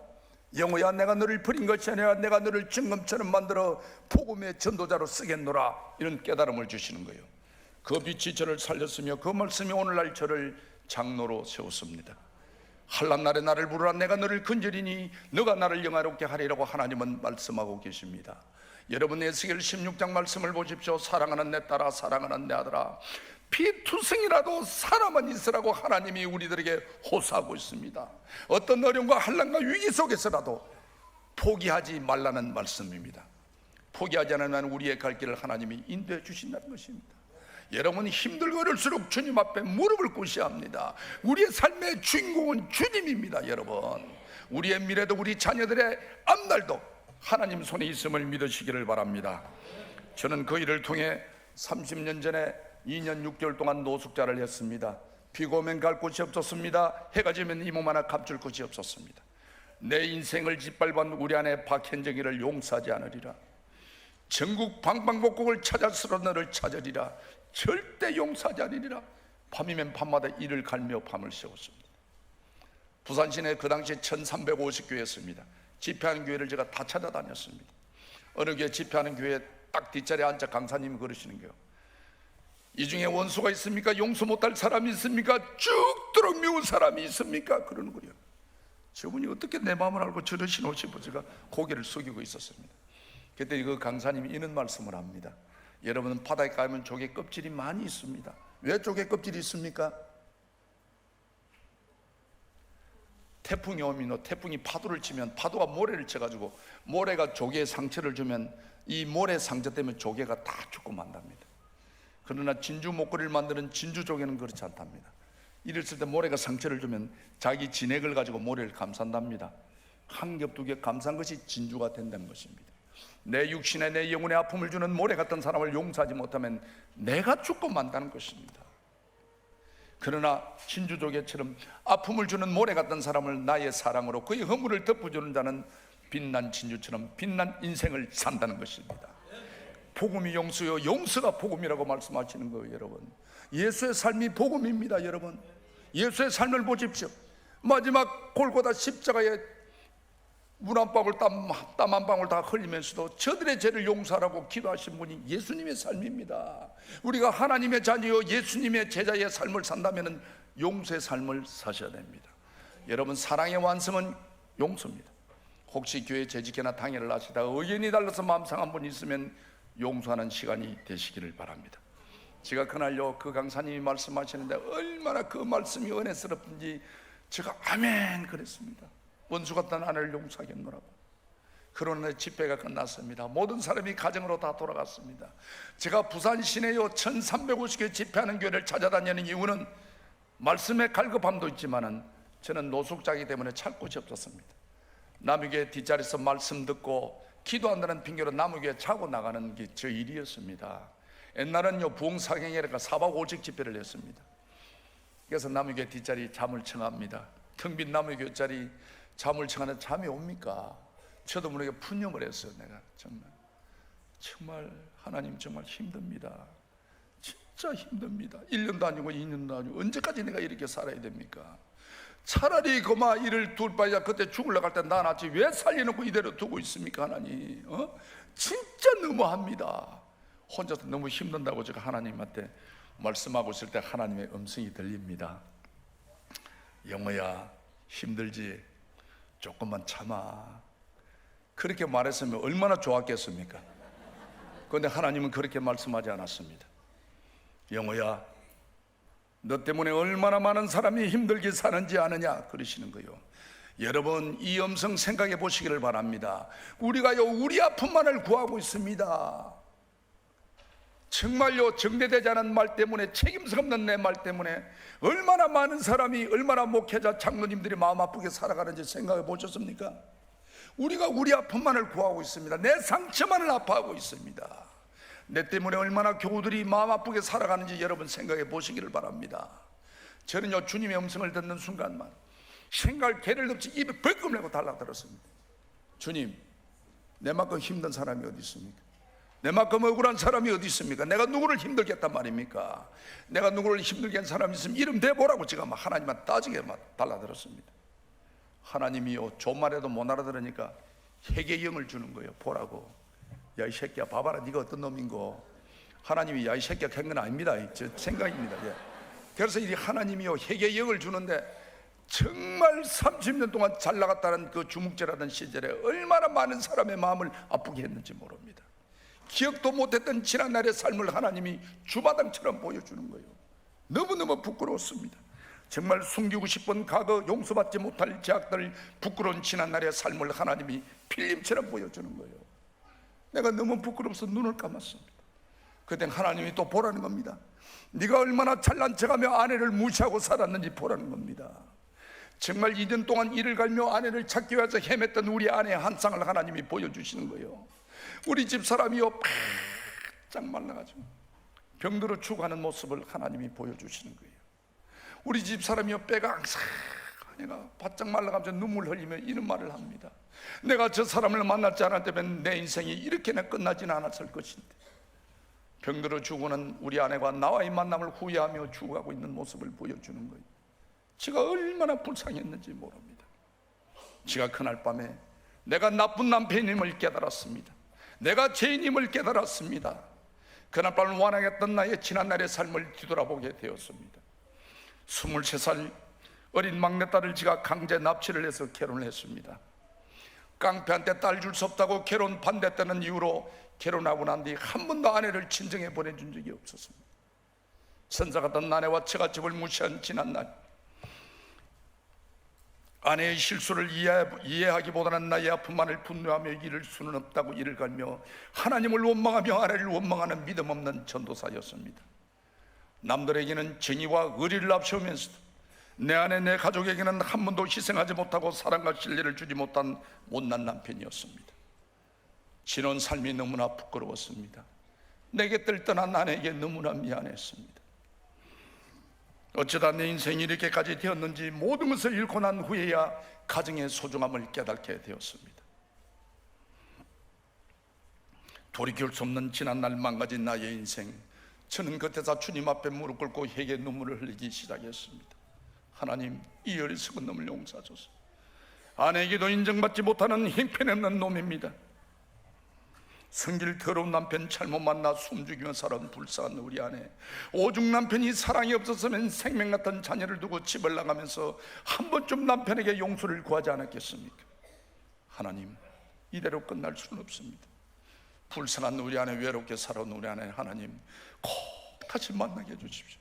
영호야, 내가 너를 버린 것이 아니라 내가 너를 정금처럼 만들어 복음의 전도자로 쓰겠노라, 이런 깨달음을 주시는 거예요. 그 빛이 저를 살렸으며 그 말씀이 오늘날 저를 장로로 세웠습니다. 환난날에 나를 부르라, 내가 너를 건지리니 너가 나를 영화롭게 하리라고 하나님은 말씀하고 계십니다. 여러분, 에스겔 16장 말씀을 보십시오. 사랑하는 내 딸아, 사랑하는 내 아들아, 피투성이라도 살아만 있으라고 하나님이 우리들에게 호소하고 있습니다. 어떤 어려움과 환난과 위기 속에서라도 포기하지 말라는 말씀입니다. 포기하지 않으면 우리의 갈 길을 하나님이 인도해 주신다는 것입니다. 여러분, 힘들고 어려울수록 주님 앞에 무릎을 꿇으셔야 합니다. 우리의 삶의 주인공은 주님입니다. 여러분, 우리의 미래도 우리 자녀들의 앞날도 하나님 손에 있음을 믿으시기를 바랍니다. 저는 그 일을 통해 30년 전에 2년 6개월 동안 노숙자를 했습니다. 비가 오면 갈 곳이 없었습니다. 해가 지면 이 몸 하나 감출 곳이 없었습니다. 내 인생을 짓밟은 우리 아내 박현정이를 용서하지 않으리라. 전국 방방곡곡을 찾아서 너를 찾으리라. 절대 용서하지 않으리라. 밤이면 밤마다 이를 갈며 밤을 새웠습니다. 부산 시내 그 당시 1350교회였습니다. 집회하는 교회를 제가 다 찾아다녔습니다. 어느 교회 집회하는 교회 딱 뒷자리에 앉아 강사님이 그러시는 거예요. 이 중에 원수가 있습니까? 용서 못할 사람이 있습니까? 죽도록 미운 사람이 있습니까? 그러는 거예요. 저분이 어떻게 내 마음을 알고 저러시노 싶어 제가 고개를 숙이고 있었습니다. 그때 그 강사님이 이런 말씀을 합니다. 여러분, 바다에 가면 조개 껍질이 많이 있습니다. 왜 조개 껍질이 있습니까? 태풍이 오면, 태풍이 파도를 치면 파도가 모래를 쳐가지고 모래가 조개에 상처를 주면 이 모래 상처 때문에 조개가 다 죽고 만답니다. 그러나 진주 목걸이를 만드는 진주 조개는 그렇지 않답니다. 이랬을 때 모래가 상처를 주면 자기 진액을 가지고 모래를 감싼답니다. 한 겹 두 겹 감싼 것이 진주가 된다는 것입니다. 내 육신에 내 영혼에 아픔을 주는 모래 같은 사람을 용서하지 못하면 내가 죽고 만다는 것입니다. 그러나 진주 조개처럼 아픔을 주는 모래 같은 사람을 나의 사랑으로 그의 허물을 덮어주는 자는 빛난 진주처럼 빛난 인생을 산다는 것입니다. 복음이 용서요, 용서가 복음이라고 말씀하시는 거예요. 여러분, 예수의 삶이 복음입니다. 여러분, 예수의 삶을 보십시오. 마지막 골고다 십자가에 물 한 방울 땀 한 방울 다 흘리면서도 저들의 죄를 용서하라고 기도하신 분이 예수님의 삶입니다. 우리가 하나님의 자녀요 예수님의 제자의 삶을 산다면 용서의 삶을 사셔야 됩니다. 여러분, 사랑의 완성은 용서입니다. 혹시 교회 재직회나 당회를 하시다가 의견이 달라서 마음 상한 분이 있으면 용서하는 시간이 되시기를 바랍니다. 제가 그날요 그 강사님이 말씀하시는데 얼마나 그 말씀이 은혜스럽든지 제가 아멘 그랬습니다. 원수 같은 아내를 용서하겠노라고. 그러나 집회가 끝났습니다. 모든 사람이 가정으로 다 돌아갔습니다. 제가 부산 시내요 1350개 집회하는 교회를 찾아다니는 이유는 말씀의 갈급함도 있지만은 저는 노숙자이기 때문에 찾을 곳이 없었습니다. 남의교회 뒷자리에서 말씀 듣고 기도한다는 핑계로 남의교회 차고 나가는 게 저 일이었습니다. 옛날은요 부흥사경회가 4박 5일 집회를 했습니다. 그래서 남의교회 뒷자리 잠을 청합니다. 텅 빈 남의교회 자리 잠을 청하는 잠이 옵니까? 저도 모르게 푸념을 했어요. 내가 정말 하나님 정말 힘듭니다. 진짜 힘듭니다. 1년도 아니고 2년도 아니고 언제까지 내가 이렇게 살아야 됩니까? 차라리 그만 이를 둘 바에야 그때 죽으려고 할 때 나 낫지 왜 살려놓고 이대로 두고 있습니까? 하나님 진짜 너무합니다. 혼자서 너무 힘든다고 제가 하나님한테 말씀하고 있을 때 하나님의 음성이 들립니다. 영호야 힘들지? 조금만 참아. 그렇게 말했으면 얼마나 좋았겠습니까? 그런데 하나님은 그렇게 말씀하지 않았습니다. 영호야, 너 때문에 얼마나 많은 사람이 힘들게 사는지 아느냐 그러시는 거예요. 여러분, 이 음성 생각해 보시기를 바랍니다. 우리가요, 우리 아픔만을 구하고 있습니다. 정말요, 정대되지 않은 말 때문에, 책임성 없는 내 말 때문에 얼마나 많은 사람이, 얼마나 목회자 장로님들이 마음 아프게 살아가는지 생각해 보셨습니까? 우리가 우리 아픔만을 구하고 있습니다. 내 상처만을 아파하고 있습니다. 내 때문에 얼마나 교우들이 마음 아프게 살아가는지 여러분 생각해 보시기를 바랍니다. 저는요, 주님의 음성을 듣는 순간만 생각할 개를 없이 입에 벌금 내고 달라들었습니다. 주님, 내만큼 힘든 사람이 어디 있습니까? 내만큼 억울한 사람이 어디 있습니까? 내가 누구를 힘들게 했단 말입니까? 내가 누구를 힘들게 한 사람이 있으면 이름 대보라고 제가 막 하나님한테 따지게 막 달라들었습니다. 하나님이요, 존말해도 못 알아들으니까 회개의 영을 주는 거예요. 보라고. 야, 이 새끼야, 봐봐라, 네가 어떤 놈인고. 하나님이 야, 이 새끼야 한 건 아닙니다. 저 생각입니다. 예. 그래서 이 하나님이요, 회개의 영을 주는데 정말 30년 동안 잘 나갔다는 그 주묵제라던 시절에 얼마나 많은 사람의 마음을 아프게 했는지 모릅니다. 기억도 못했던 지난날의 삶을 하나님이 주마등처럼 보여주는 거예요. 너무너무 부끄러웠습니다. 정말 숨기고 싶은 과거, 용서받지 못할 죄악들, 부끄러운 지난날의 삶을 하나님이 필름처럼 보여주는 거예요. 내가 너무 부끄러워서 눈을 감았습니다. 그때 하나님이 또 보라는 겁니다. 네가 얼마나 잘난 척하며 아내를 무시하고 살았는지 보라는 겁니다. 정말 2년 동안 이를 갈며 아내를 찾기 위해서 헤맸던 우리 아내의 한 쌍을 하나님이 보여주시는 거예요. 우리 집 사람이요, 바짝 말라가지고 병들어 죽어가는 모습을 하나님이 보여주시는 거예요. 우리 집 사람이요, 뼈가 항상 내가 바짝 말라가면서 눈물 흘리며 이런 말을 합니다. 내가 저 사람을 만났지 않았다면 내 인생이 이렇게나 끝나지는 않았을 것인데, 병들어 죽어가는 우리 아내가 나와의 만남을 후회하며 죽어가고 있는 모습을 보여주는 거예요. 제가 얼마나 불쌍했는지 모릅니다. 제가 그날 밤에 내가 나쁜 남편임을 깨달았습니다. 내가 죄인임을 깨달았습니다. 그날 밤을 완악했던 나의 지난날의 삶을 뒤돌아보게 되었습니다. 23살 어린 막내딸을 제가 강제 납치를 해서 결혼을 했습니다. 깡패한테 딸 줄 수 없다고 결혼 반대했다는 이유로 결혼하고 난 뒤 한 번도 아내를 친정에 보내준 적이 없었습니다. 선사 같은 아내와 처갓집을 무시한 지난날, 아내의 실수를 이해하기보다는 나의 아픔만을 분노하며 이를 수는 없다고 이를 갈며 하나님을 원망하며 아내를 원망하는 믿음 없는 전도사였습니다. 남들에게는 정의와 의리를 앞세우면서도 내 아내, 내 가족에게는 한 번도 희생하지 못하고 사랑과 신뢰를 주지 못한 못난 남편이었습니다. 지난 삶이 너무나 부끄러웠습니다. 내게 뜰떠난 아내에게 너무나 미안했습니다. 어쩌다 내 인생이 이렇게까지 되었는지 모든 것을 잃고 난 후에야 가정의 소중함을 깨닫게 되었습니다. 돌이킬 수 없는 지난날 망가진 나의 인생, 저는 그때서 주님 앞에 무릎 꿇고 회개 눈물을 흘리기 시작했습니다. 하나님, 이 어리석은 놈을 용서하소서. 아내에게도 인정받지 못하는 형편없는 놈입니다. 성질 더러운 남편 잘못 만나 숨죽이며 살아온 불쌍한 우리 아내, 오죽 남편이 사랑이 없었으면 생명 같은 자녀를 두고 집을 나가면서 한 번쯤 남편에게 용서를 구하지 않았겠습니까? 하나님, 이대로 끝날 수는 없습니다. 불쌍한 우리 아내, 외롭게 살아온 우리 아내, 하나님 꼭 다시 만나게 해주십시오.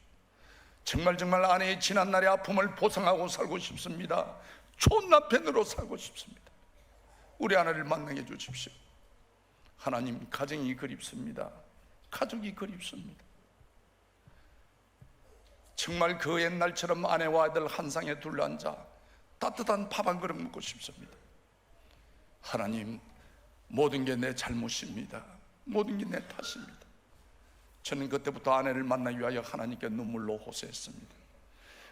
정말 아내의 지난날의 아픔을 보상하고 살고 싶습니다. 좋은 남편으로 살고 싶습니다. 우리 아내를 만나게 해주십시오. 하나님, 가정이 그립습니다. 가족이 그립습니다. 정말 그 옛날처럼 아내와 아들 한 상에 둘러앉아 따뜻한 밥 한 그릇 먹고 싶습니다. 하나님, 모든 게 내 잘못입니다. 모든 게 내 탓입니다. 저는 그때부터 아내를 만나기 위하여 하나님께 눈물로 호소했습니다.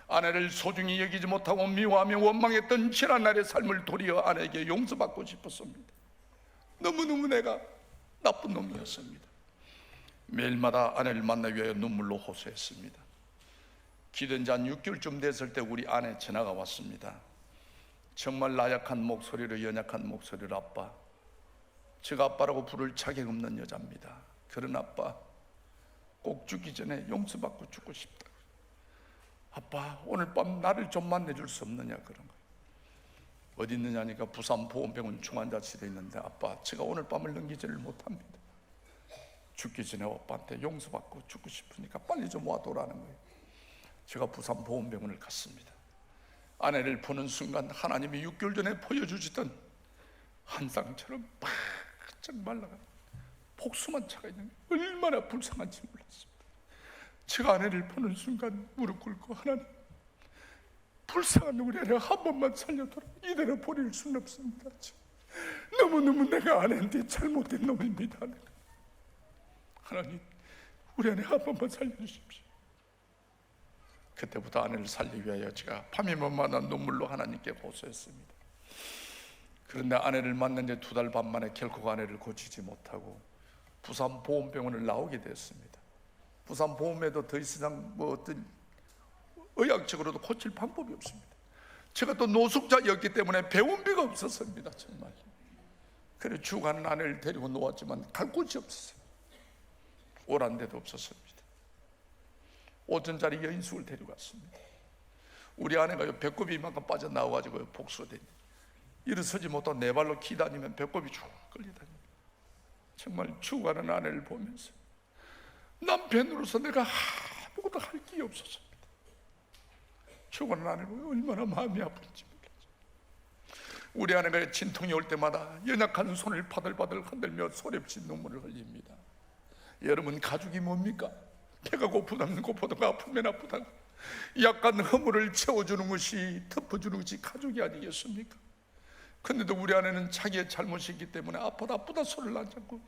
아내를 소중히 여기지 못하고 미워하며 원망했던 지난날의 삶을 도리어 아내에게 용서받고 싶었습니다. 너무너무 내가 나쁜 놈이었습니다. 매일마다 아내를 만나기 위하여 눈물로 호소했습니다. 기도한 지 한 6개월쯤 됐을 때 우리 아내 전화가 왔습니다. 정말 나약한 목소리로, 연약한 목소리로, 아빠, 제가 아빠라고 부를 자격 없는 여자입니다. 그런 아빠, 꼭 죽기 전에 용서받고 죽고 싶다. 아빠, 오늘 밤 나를 좀 만나줄 수 없느냐, 그런 거예요. 어디 있느냐니까 부산 보건병원 중환자실에 있는데, 아빠, 제가 오늘 밤을 넘기지를 못합니다. 죽기 전에 오빠한테 용서받고 죽고 싶으니까 빨리 좀 와도라는 거예요. 제가 부산 보훈병원을 갔습니다. 아내를 보는 순간 하나님이 6개월 전에 보여주시던 한 쌍처럼 바짝 말라가 복수만 차가 있는 게 얼마나 불쌍한지 몰랐습니다. 제가 아내를 보는 순간 무릎 꿇고, 하나님, 불쌍한 우리 아내 한 번만 살려둬라. 이대로 버릴 수는 없습니다. 너무너무 내가 아내한테 잘못된 놈입니다. 하나님, 우리 아내 한 번만 살려주십시오. 그때부터 아내를 살리기 위하여 제가 밤이면 마다 눈물로 하나님께 호소했습니다. 그런데 아내를 만난 지 2달 반 만에 결코 아내를 고치지 못하고 부산 보훈병원을 나오게 됐습니다. 부산 보험에도 더 이상 어떤 의학적으로도 고칠 방법이 없습니다. 제가 또 노숙자였기 때문에 병원비가 없었습니다. 정말. 그래 죽어가는 아내를 데리고 놓았지만 갈 곳이 없었어요. 오란 데도 없었습니다. 5천짜리 여인숙을 데려갔습니다. 우리 아내가 배꼽이 이만큼 빠져나와가지고 복수가 되니 일어서지 못하고 네 발로 기다니면 배꼽이 쭉 끌려다닙니다. 정말 죽어가는 아내를 보면서 남편으로서 내가 아무것도 할 게 없었습니다. 죽어가는 아내를 보면 얼마나 마음이 아픈지 몰랐죠. 우리 아내가 진통이 올 때마다 연약한 손을 바들바들 흔들며 소렵지 눈물을 흘립니다. 여러분, 가죽이 뭡니까? 배가 고프다면 고프다고 아프면 아프다고 약간 허물을 채워주는 것이, 덮어주는 것이 가죽이 아니겠습니까? 근데도 우리 아내는 자기의 잘못이 있기 때문에 아프다 소리를 안 잡고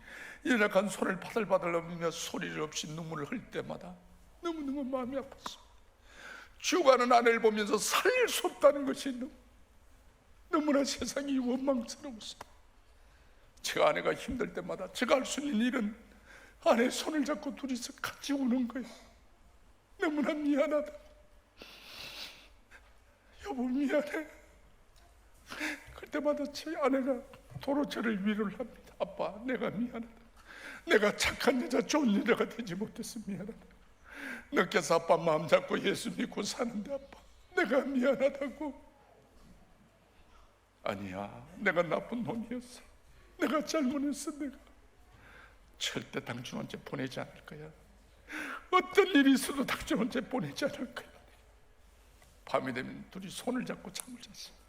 연약한 손을 바들바들 넘으며 소리를 없이 눈물을 흘릴 때마다 너무너무 마음이 아팠습니다. 죽어가는 아내를 보면서 살릴 수 없다는 것이 너무나 세상이 원망스러웠습니다. 제가 아내가 힘들 때마다 제가 할 수 있는 일은 아내 손을 잡고 둘이서 같이 우는 거예요. 너무나 미안하다. 여보, 미안해. 그때마다 제 아내가 도로 저를 위로를 합니다. 아빠, 내가 미안하다. 내가 착한 여자, 좋은 여자가 되지 못해서 미안하다. 너께서 아빠 마음 잡고 예수 믿고 사는데 아빠, 내가 미안하다고. 아니야, 내가 나쁜 놈이었어. 내가 잘못했어. 내가 절대 당신 혼자 보내지 않을 거야. 어떤 일이 있어도 당신 혼자 보내지 않을 거야. 밤이 되면 둘이 손을 잡고 잠을 잤습니다.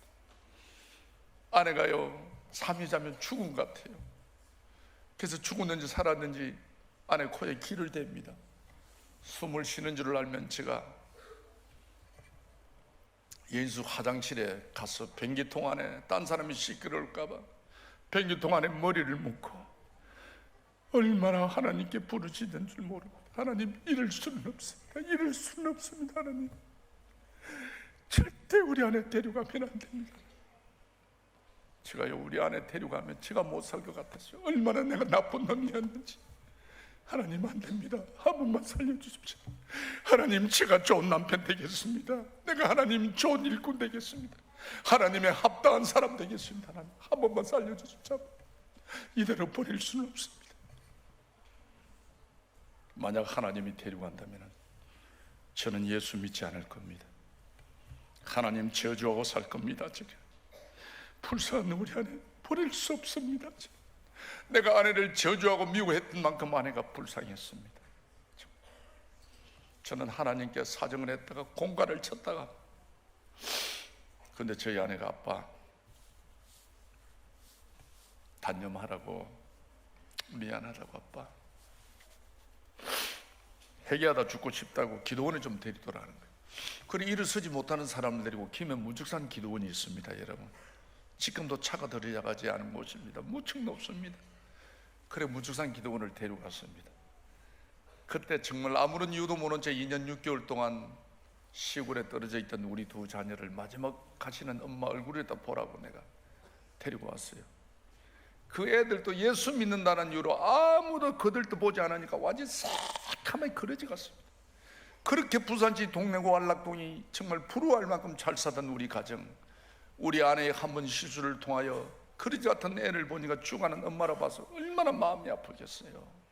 아내가요, 잠이 자면 죽은 것 같아요. 그래서 죽었는지 살았는지 아내 코에 기를 댑니다. 숨을 쉬는 줄을 알면 제가 예수 화장실에 가서 변기통 안에 딴 사람이 시끄러울까 봐 변기통 안에 머리를 묶고 얼마나 하나님께 부르짖는 줄 모르고, 하나님, 이럴 수는 없습니다. 이럴 수는 없습니다. 하나님, 절대 우리 아내 데려가면 안 됩니다. 제가요, 우리 아내 데려가면 제가 못 살 것 같았어요. 얼마나 내가 나쁜 놈이었는지. 하나님, 안 됩니다. 한 번만 살려주십시오. 하나님, 제가 좋은 남편 되겠습니다. 내가 하나님 좋은 일꾼 되겠습니다. 하나님의 합당한 사람 되겠습니다. 하나님, 한 번만 살려주십시오. 이대로 버릴 수는 없습니다. 만약 하나님이 데려간다면 저는 예수 믿지 않을 겁니다. 하나님 저주하고 살 겁니다. 제가 불쌍한 우리 아내 버릴 수 없습니다. 내가 아내를 저주하고 미워했던 만큼 아내가 불쌍했습니다. 저는 하나님께 사정을 했다가 공갈을 쳤다가, 근데 저희 아내가 아빠 단념하라고, 미안하다고, 아빠 회개하다 죽고 싶다고 기도원에 좀 데리더라는 거예요. 그래 일어서지 못하는 사람을 데리고 김해 무죽산 기도원이 있습니다. 여러분, 지금도 차가 들어가지 않은 곳입니다. 무척 높습니다. 그래 무죽산 기도원을 데려갔습니다. 그때 정말 아무런 이유도 모른 채 2년 6개월 동안 시골에 떨어져 있던 우리 두 자녀를 마지막 가시는 엄마 얼굴에다 보라고 내가 데리고 왔어요. 그 애들도 예수 믿는다는 이유로 아무도 그들도 보지 않으니까 완전히 새카맣게 그러지 갔습니다. 그렇게 부산시 동래구 안락동이 정말 부러워할 만큼 잘 사던 우리 가정, 우리 아내의 한 번 실수를 통하여 그러지 같은 애를 보니까 죽어가는 엄마라 봐서 얼마나 마음이 아프겠어요.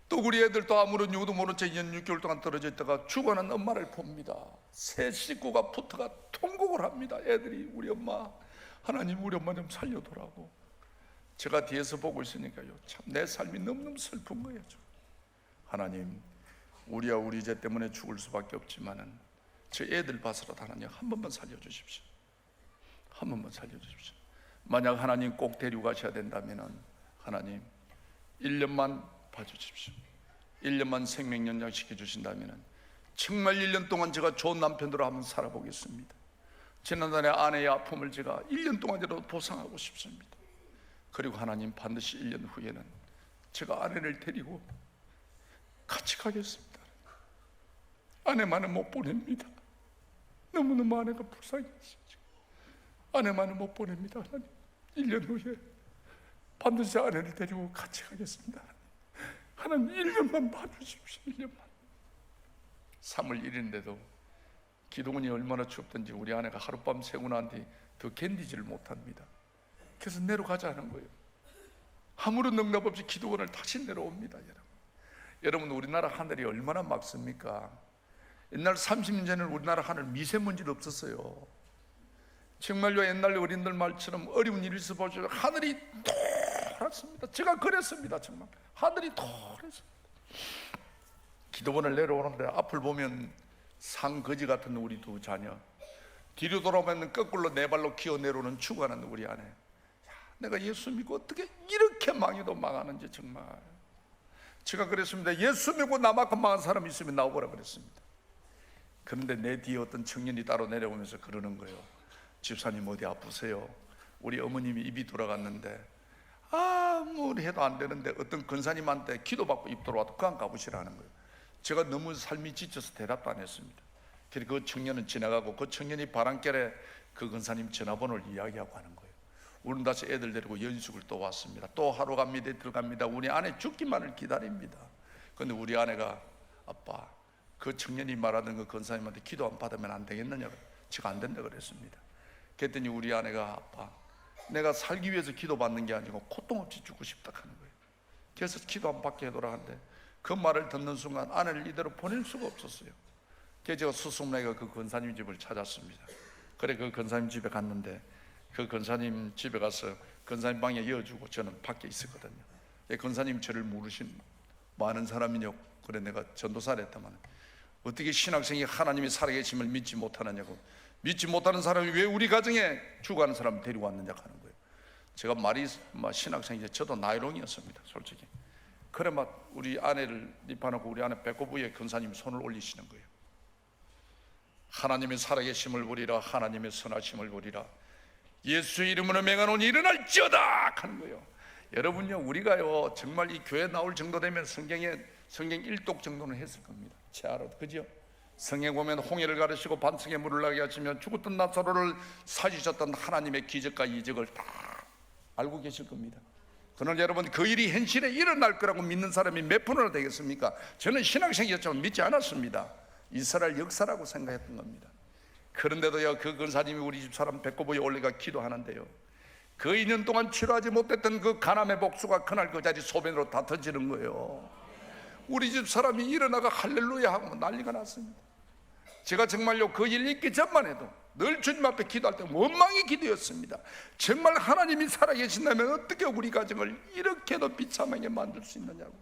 또 우리 애들도 아무런 이유도 모른 채 2년 6개월 동안 떨어져 있다가 죽어가는 엄마를 봅니다. 새 식구가 붙어가 통곡을 합니다. 애들이, 우리 엄마, 하나님 우리 엄마 좀 살려두라고. 제가 뒤에서 보고 있으니까요, 참 내 삶이 너무너무 슬픈 거예요. 하나님, 우리야 우리 죄 때문에 죽을 수밖에 없지만은 저 애들 봐서라도 하나님 한 번만 살려주십시오. 한 번만 살려주십시오. 만약 하나님 꼭 데리고 가셔야 된다면은 하나님 1년만 봐주십시오. 1년만 생명 연장시켜 주신다면은 정말 1년 동안 제가 좋은 남편으로 한번 살아보겠습니다. 지난달에 아내의 아픔을 제가 1년 동안이라도 보상하고 싶습니다. 그리고 하나님 반드시 1년 후에는 제가 아내를 데리고 같이 가겠습니다. 아내만은 못 보냅니다. 너무너무 아내가 불쌍해서 아내만은 못 보냅니다. 하나님 1년 후에 반드시 아내를 데리고 같이 가겠습니다. 하나님 1년만 봐주십시오. 1년만. 3월 1일인데도 기도문이 얼마나 춥던지 우리 아내가 하룻밤 새고 난 뒤 더 견디지를 못합니다. 그래서 내려가자는 거예요. 아무런 응답 없이 기도원을 다시 내려옵니다. 여러분, 우리나라 하늘이 얼마나 맑습니까? 옛날 30년 전에는 우리나라 하늘 미세먼지도 없었어요. 정말로 옛날 어린들 말처럼 어려운 일이 있어 보죠. 하늘이 노랗습니다. 제가 그랬습니다. 정말 하늘이 노랗습니다. 기도원을 내려오는데 앞을 보면 상거지 같은 우리 두 자녀, 뒤로 돌아보면 거꾸로 네 발로 기어 내려오는 죽어가는 우리 아내. 내가 예수 믿고 어떻게 이렇게 망해도 망하는지. 정말 제가 그랬습니다. 예수 믿고 나만큼 망한 사람이 있으면 나오거라 그랬습니다. 그런데 내 뒤에 어떤 청년이 따로 내려오면서 그러는 거예요. 집사님 어디 아프세요? 우리 어머님이 입이 돌아갔는데 아무리 해도 안 되는데 어떤 권사님한테 기도받고 입 돌아와도 그냥 가보시라는 거예요. 제가 너무 삶이 지쳐서 대답도 안 했습니다. 그래서 그 청년은 지나가고 그 청년이 바람결에 그 권사님 전화번호를 이야기하고 하는 거예요. 우리는 다시 애들 데리고 연숙을 또 왔습니다. 또 하루 갑니다, 이틀 갑니다. 우리 아내 죽기만을 기다립니다. 그런데 우리 아내가 아빠, 그 청년이 말하던 그 권사님한테 기도 안 받으면 안 되겠느냐고. 제가 안 된다 그랬습니다. 그랬더니 우리 아내가 아빠, 내가 살기 위해서 기도 받는 게 아니고 고통 없이 죽고 싶다 하는 거예요. 그래서 기도 안 받게 해도라 하는데 그 말을 듣는 순간 아내를 이대로 보낼 수가 없었어요. 그래서 제가 수승내가 그 권사님 집을 찾았습니다. 그래 그 권사님 집에 갔는데 그 권사님 집에 가서 권사님 방에 이어주고 저는 밖에 있었거든요. 권사님 저를 물으신 많은 사람이냐고. 그래 내가 전도사를 했다만 어떻게 신학생이 하나님이 살아계심을 믿지 못하느냐고. 믿지 못하는 사람이 왜 우리 가정에 죽어가는 사람을 데리고 왔느냐고 하는 거예요. 제가 말이 신학생이죠. 저도 나이롱이었습니다. 솔직히. 그래 막 우리 아내를 입안하고 우리 아내 배꼽 위에 권사님이 손을 올리시는 거예요. 하나님의 살아계심을 보리라. 하나님의 선하심을 보리라. 예수의 이름으로 맹하노니 일어날지어다 하는 거예요. 여러분요, 우리가요 정말 이 교회 나올 정도 되면 성경 1독 정도는 했을 겁니다. 제아로 그죠? 성경 보면 홍해를 가르시고 반석에 물을 나게 하시면 죽었던 나사로를 살리셨던 하나님의 기적과 이적을 다 알고 계실 겁니다. 그러나 여러분, 그 일이 현실에 일어날 거라고 믿는 사람이 몇 분이나 되겠습니까? 저는 신학생이었지만 믿지 않았습니다. 이스라엘 역사라고 생각했던 겁니다. 그런데도요, 그 권사님이 우리 집 사람 배꼽 위에 올려가 기도하는데요, 그 2년 동안 치료하지 못했던 그 간암의 복수가 그날 그 자리 소변으로 다 터지는 거예요. 우리 집 사람이 일어나가 할렐루야 하고 난리가 났습니다. 제가 정말요 그 일 있기 전만 해도 늘 주님 앞에 기도할 때 원망의 기도였습니다. 정말 하나님이 살아계신다면 어떻게 우리 가정을 이렇게도 비참하게 만들 수 있느냐고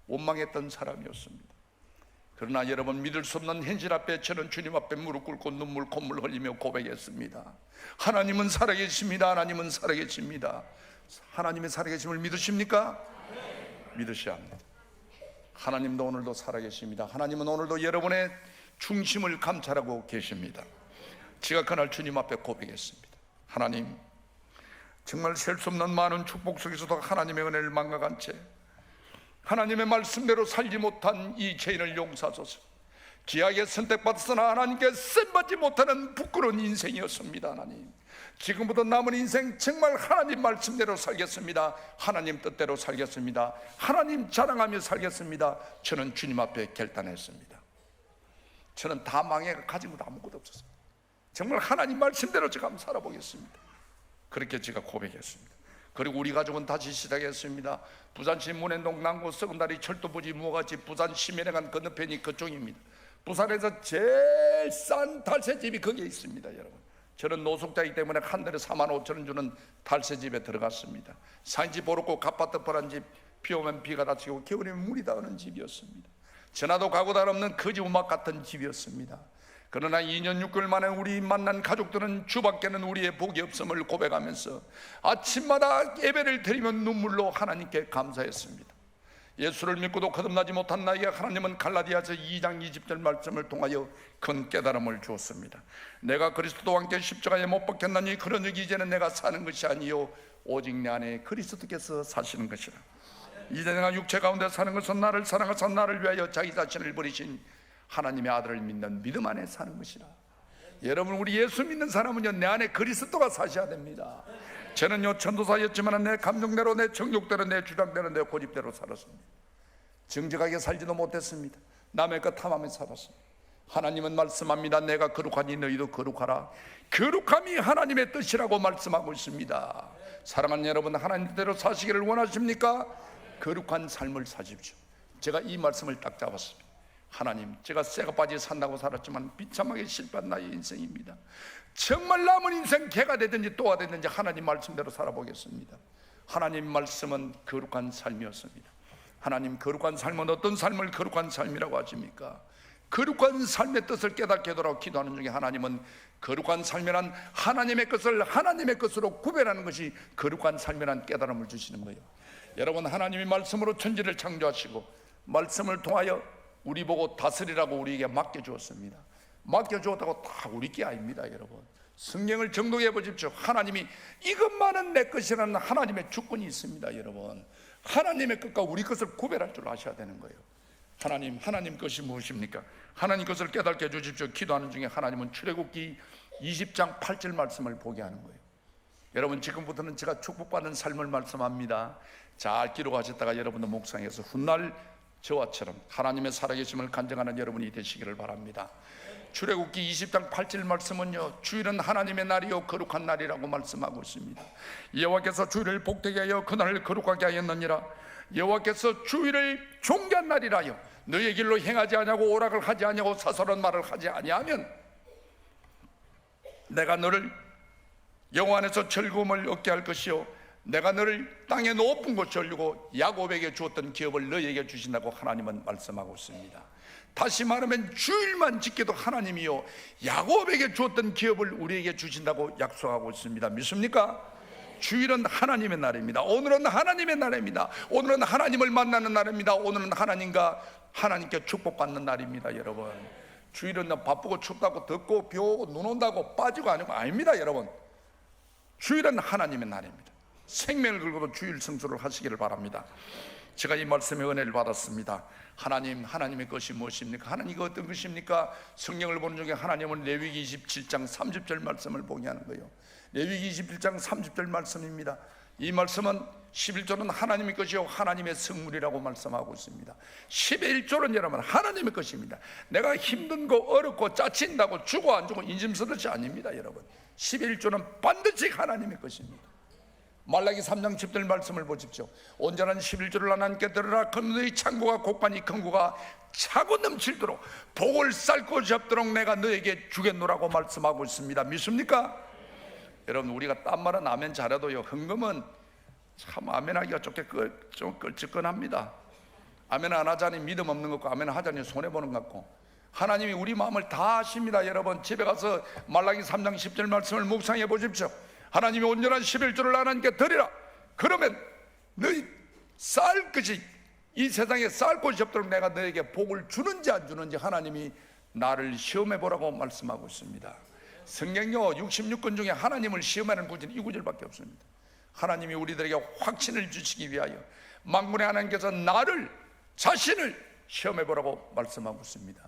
원망했던 사람이었습니다. 그러나 여러분, 믿을 수 없는 현실 앞에 저는 주님 앞에 무릎 꿇고 눈물 콧물 흘리며 고백했습니다. 하나님은 살아계십니다. 하나님은 살아계십니다. 하나님의 살아계심을 믿으십니까? 믿으셔야 합니다. 하나님도 오늘도 살아계십니다. 하나님은 오늘도 여러분의 중심을 감찰하고 계십니다. 제가 그날 주님 앞에 고백했습니다. 하나님, 정말 셀 수 없는 많은 축복 속에서도 하나님의 은혜를 망각한 채 하나님의 말씀대로 살지 못한 이 죄인을 용서하소서. 귀하게 선택받았으나 하나님께 쓰임받지 못하는 부끄러운 인생이었습니다. 하나님, 지금부터 남은 인생 정말 하나님 말씀대로 살겠습니다. 하나님 뜻대로 살겠습니다. 하나님 자랑하며 살겠습니다. 저는 주님 앞에 결단했습니다. 저는 다 망해 가진 것도 아무것도 없었어요. 정말 하나님 말씀대로 제가 한번 살아보겠습니다. 그렇게 제가 고백했습니다. 그리고 우리 가족은 다시 시작했습니다. 부산시 문현동 남구 썩은다리 철도부지 무가지 부산 시민회관 건너편이 그쪽입니다. 부산에서 제일 싼 달새집이 거기에 있습니다. 여러분, 저는 노숙자이기 때문에 한 달에 4만 5천 원 주는 탈세집에 들어갔습니다. 산지 보르고 갑바떡벌한 집, 비 오면 비가 닥치고 겨울이면 물이 닿는 집이었습니다. 전화도 가고도 없는 거지 음악 같은 집이었습니다. 그러나 2년 6개월 만에 우리 만난 가족들은 주밖에는 우리의 복이 없음을 고백하면서 아침마다 예배를 드리며 눈물로 하나님께 감사했습니다. 예수를 믿고도 거듭나지 못한 나에게 하나님은 갈라디아서 2장 20절 말씀을 통하여 큰 깨달음을 주었습니다. 내가 그리스도와 함께 십자가에 못 박혔나니 그러니 이제는 내가 사는 것이 아니요 오직 내 안에 그리스도께서 사시는 것이라. 이제 내가 육체 가운데 사는 것은 나를 사랑하사 나를 위하여 자기 자신을 버리신 하나님의 아들을 믿는 믿음 안에 사는 것이라. 여러분, 우리 예수 믿는 사람은요, 내 안에 그리스도가 사셔야 됩니다. 저는요, 전도사였지만 내 감정대로, 내 정욕대로, 내 주장대로, 내 고집대로 살았습니다. 정직하게 살지도 못했습니다. 남의 것 탐하며 살았습니다. 하나님은 말씀합니다. 내가 거룩하니 너희도 거룩하라. 거룩함이 하나님의 뜻이라고 말씀하고 있습니다. 사랑하는 여러분, 하나님 뜻대로 사시기를 원하십니까? 거룩한 삶을 사십시오. 제가 이 말씀을 딱 잡았습니다. 하나님, 제가 쇠가 빠지 산다고 살았지만 비참하게 실패한 나의 인생입니다. 정말 남은 인생 개가 되든지 또가 되든지 하나님 말씀대로 살아보겠습니다. 하나님 말씀은 거룩한 삶이었습니다. 하나님, 거룩한 삶은 어떤 삶을 거룩한 삶이라고 하십니까? 거룩한 삶의 뜻을 깨닫게 하도록 기도하는 중에 하나님은 거룩한 삶이란 하나님의 것을 하나님의 것으로 구별하는 것이 거룩한 삶이란 깨달음을 주시는 거예요. 여러분, 하나님이 말씀으로 천지를 창조하시고 말씀을 통하여 우리 보고 다스리라고 우리에게 맡겨주었습니다. 맡겨주었다고 다 우리 게 아닙니다. 여러분, 성경을 정독해 보십시오. 하나님이 이것만은 내 것이라는 하나님의 주권이 있습니다. 여러분, 하나님의 것과 우리 것을 구별할 줄 아셔야 되는 거예요. 하나님 것이 무엇입니까? 하나님 것을 깨닫게 해주십시오. 기도하는 중에 하나님은 출애굽기 20장 8절 말씀을 보게 하는 거예요. 여러분, 지금부터는 제가 축복받은 삶을 말씀합니다. 잘 기록하셨다가 여러분도 묵상해서 훗날 저와처럼 하나님의 살아계심을 간증하는 여러분이 되시기를 바랍니다. 출애굽기 20장 8절 말씀은요, 주일은 하나님의 날이요 거룩한 날이라고 말씀하고 있습니다. 여호와께서 주일을 복되게 하여 그날을 거룩하게 하였느니라. 여호와께서 주일을 존귀한 날이라요 너의 길로 행하지 아니하고 오락을 하지 아니하고 사설한 말을 하지 아니하면 내가 너를 영화 안에서 즐거움을 얻게 할 것이요 내가 너를 땅의 높은 곳에 올리고 야곱에게 주었던 기업을 너에게 주신다고 하나님은 말씀하고 있습니다. 다시 말하면 주일만 지켜도 하나님이요 야곱에게 주었던 기업을 우리에게 주신다고 약속하고 있습니다. 믿습니까? 주일은 하나님의 날입니다. 오늘은 하나님의 날입니다. 오늘은 하나님을 만나는 날입니다. 오늘은 하나님께 축복받는 날입니다. 여러분, 주일은 바쁘고 춥다고 덥고 비 오고 눈 온다고 빠지고 아닙니다. 여러분, 주일은 하나님의 날입니다. 생명을 걸고도 주일 성수를 하시기를 바랍니다. 제가 이 말씀의 은혜를 받았습니다. 하나님의 것이 무엇입니까? 하나님이 어떤 것입니까? 성경을 보는 중에 하나님은 레위기 27장 30절 말씀을 보게 하는 거예요. 레위기 27장 30절 말씀입니다. 이 말씀은 11조는 하나님의 것이요 하나님의 성물이라고 말씀하고 있습니다. 11조는 여러분 하나님의 것입니다. 내가 힘든 거 어렵고 짜친다고 주고 안 주고 인심 쓰듯이 아닙니다. 여러분, 11조는 반드시 하나님의 것입니다. 말라기 3장 10절 말씀을 보십시오. 온전한 11조를 하나님께 드리라. 그럼 너희 창고가 곡간이 큰고가 차고 넘칠도록 복을 쌀 곳이 없도록 내가 너에게 주겠노라고 말씀하고 있습니다. 믿습니까? 여러분, 우리가 딴 말은 아멘 잘해도요 헌금은 참 아멘하기가 좀 끌ጭ끈합니다. 아멘 안 하자니 믿음 없는 것 같고 아멘 하자니 손해보는 것 같고, 하나님이 우리 마음을 다 아십니다. 여러분, 집에 가서 말라기 3장 10절 말씀을 묵상해 보십시오. 하나님이 온전한 11조를 하나님께 드리라. 그러면 너희 쌀 것이 이 세상에 쌀 곳이 없도록 내가 너에게 복을 주는지 안 주는지 하나님이 나를 시험해 보라고 말씀하고 있습니다. 성경요 66권 중에 하나님을 시험하는 구절이 이 구절밖에 없습니다. 하나님이 우리들에게 확신을 주시기 위하여 만군의 하나님께서 나를 자신을 시험해 보라고 말씀하고 있습니다.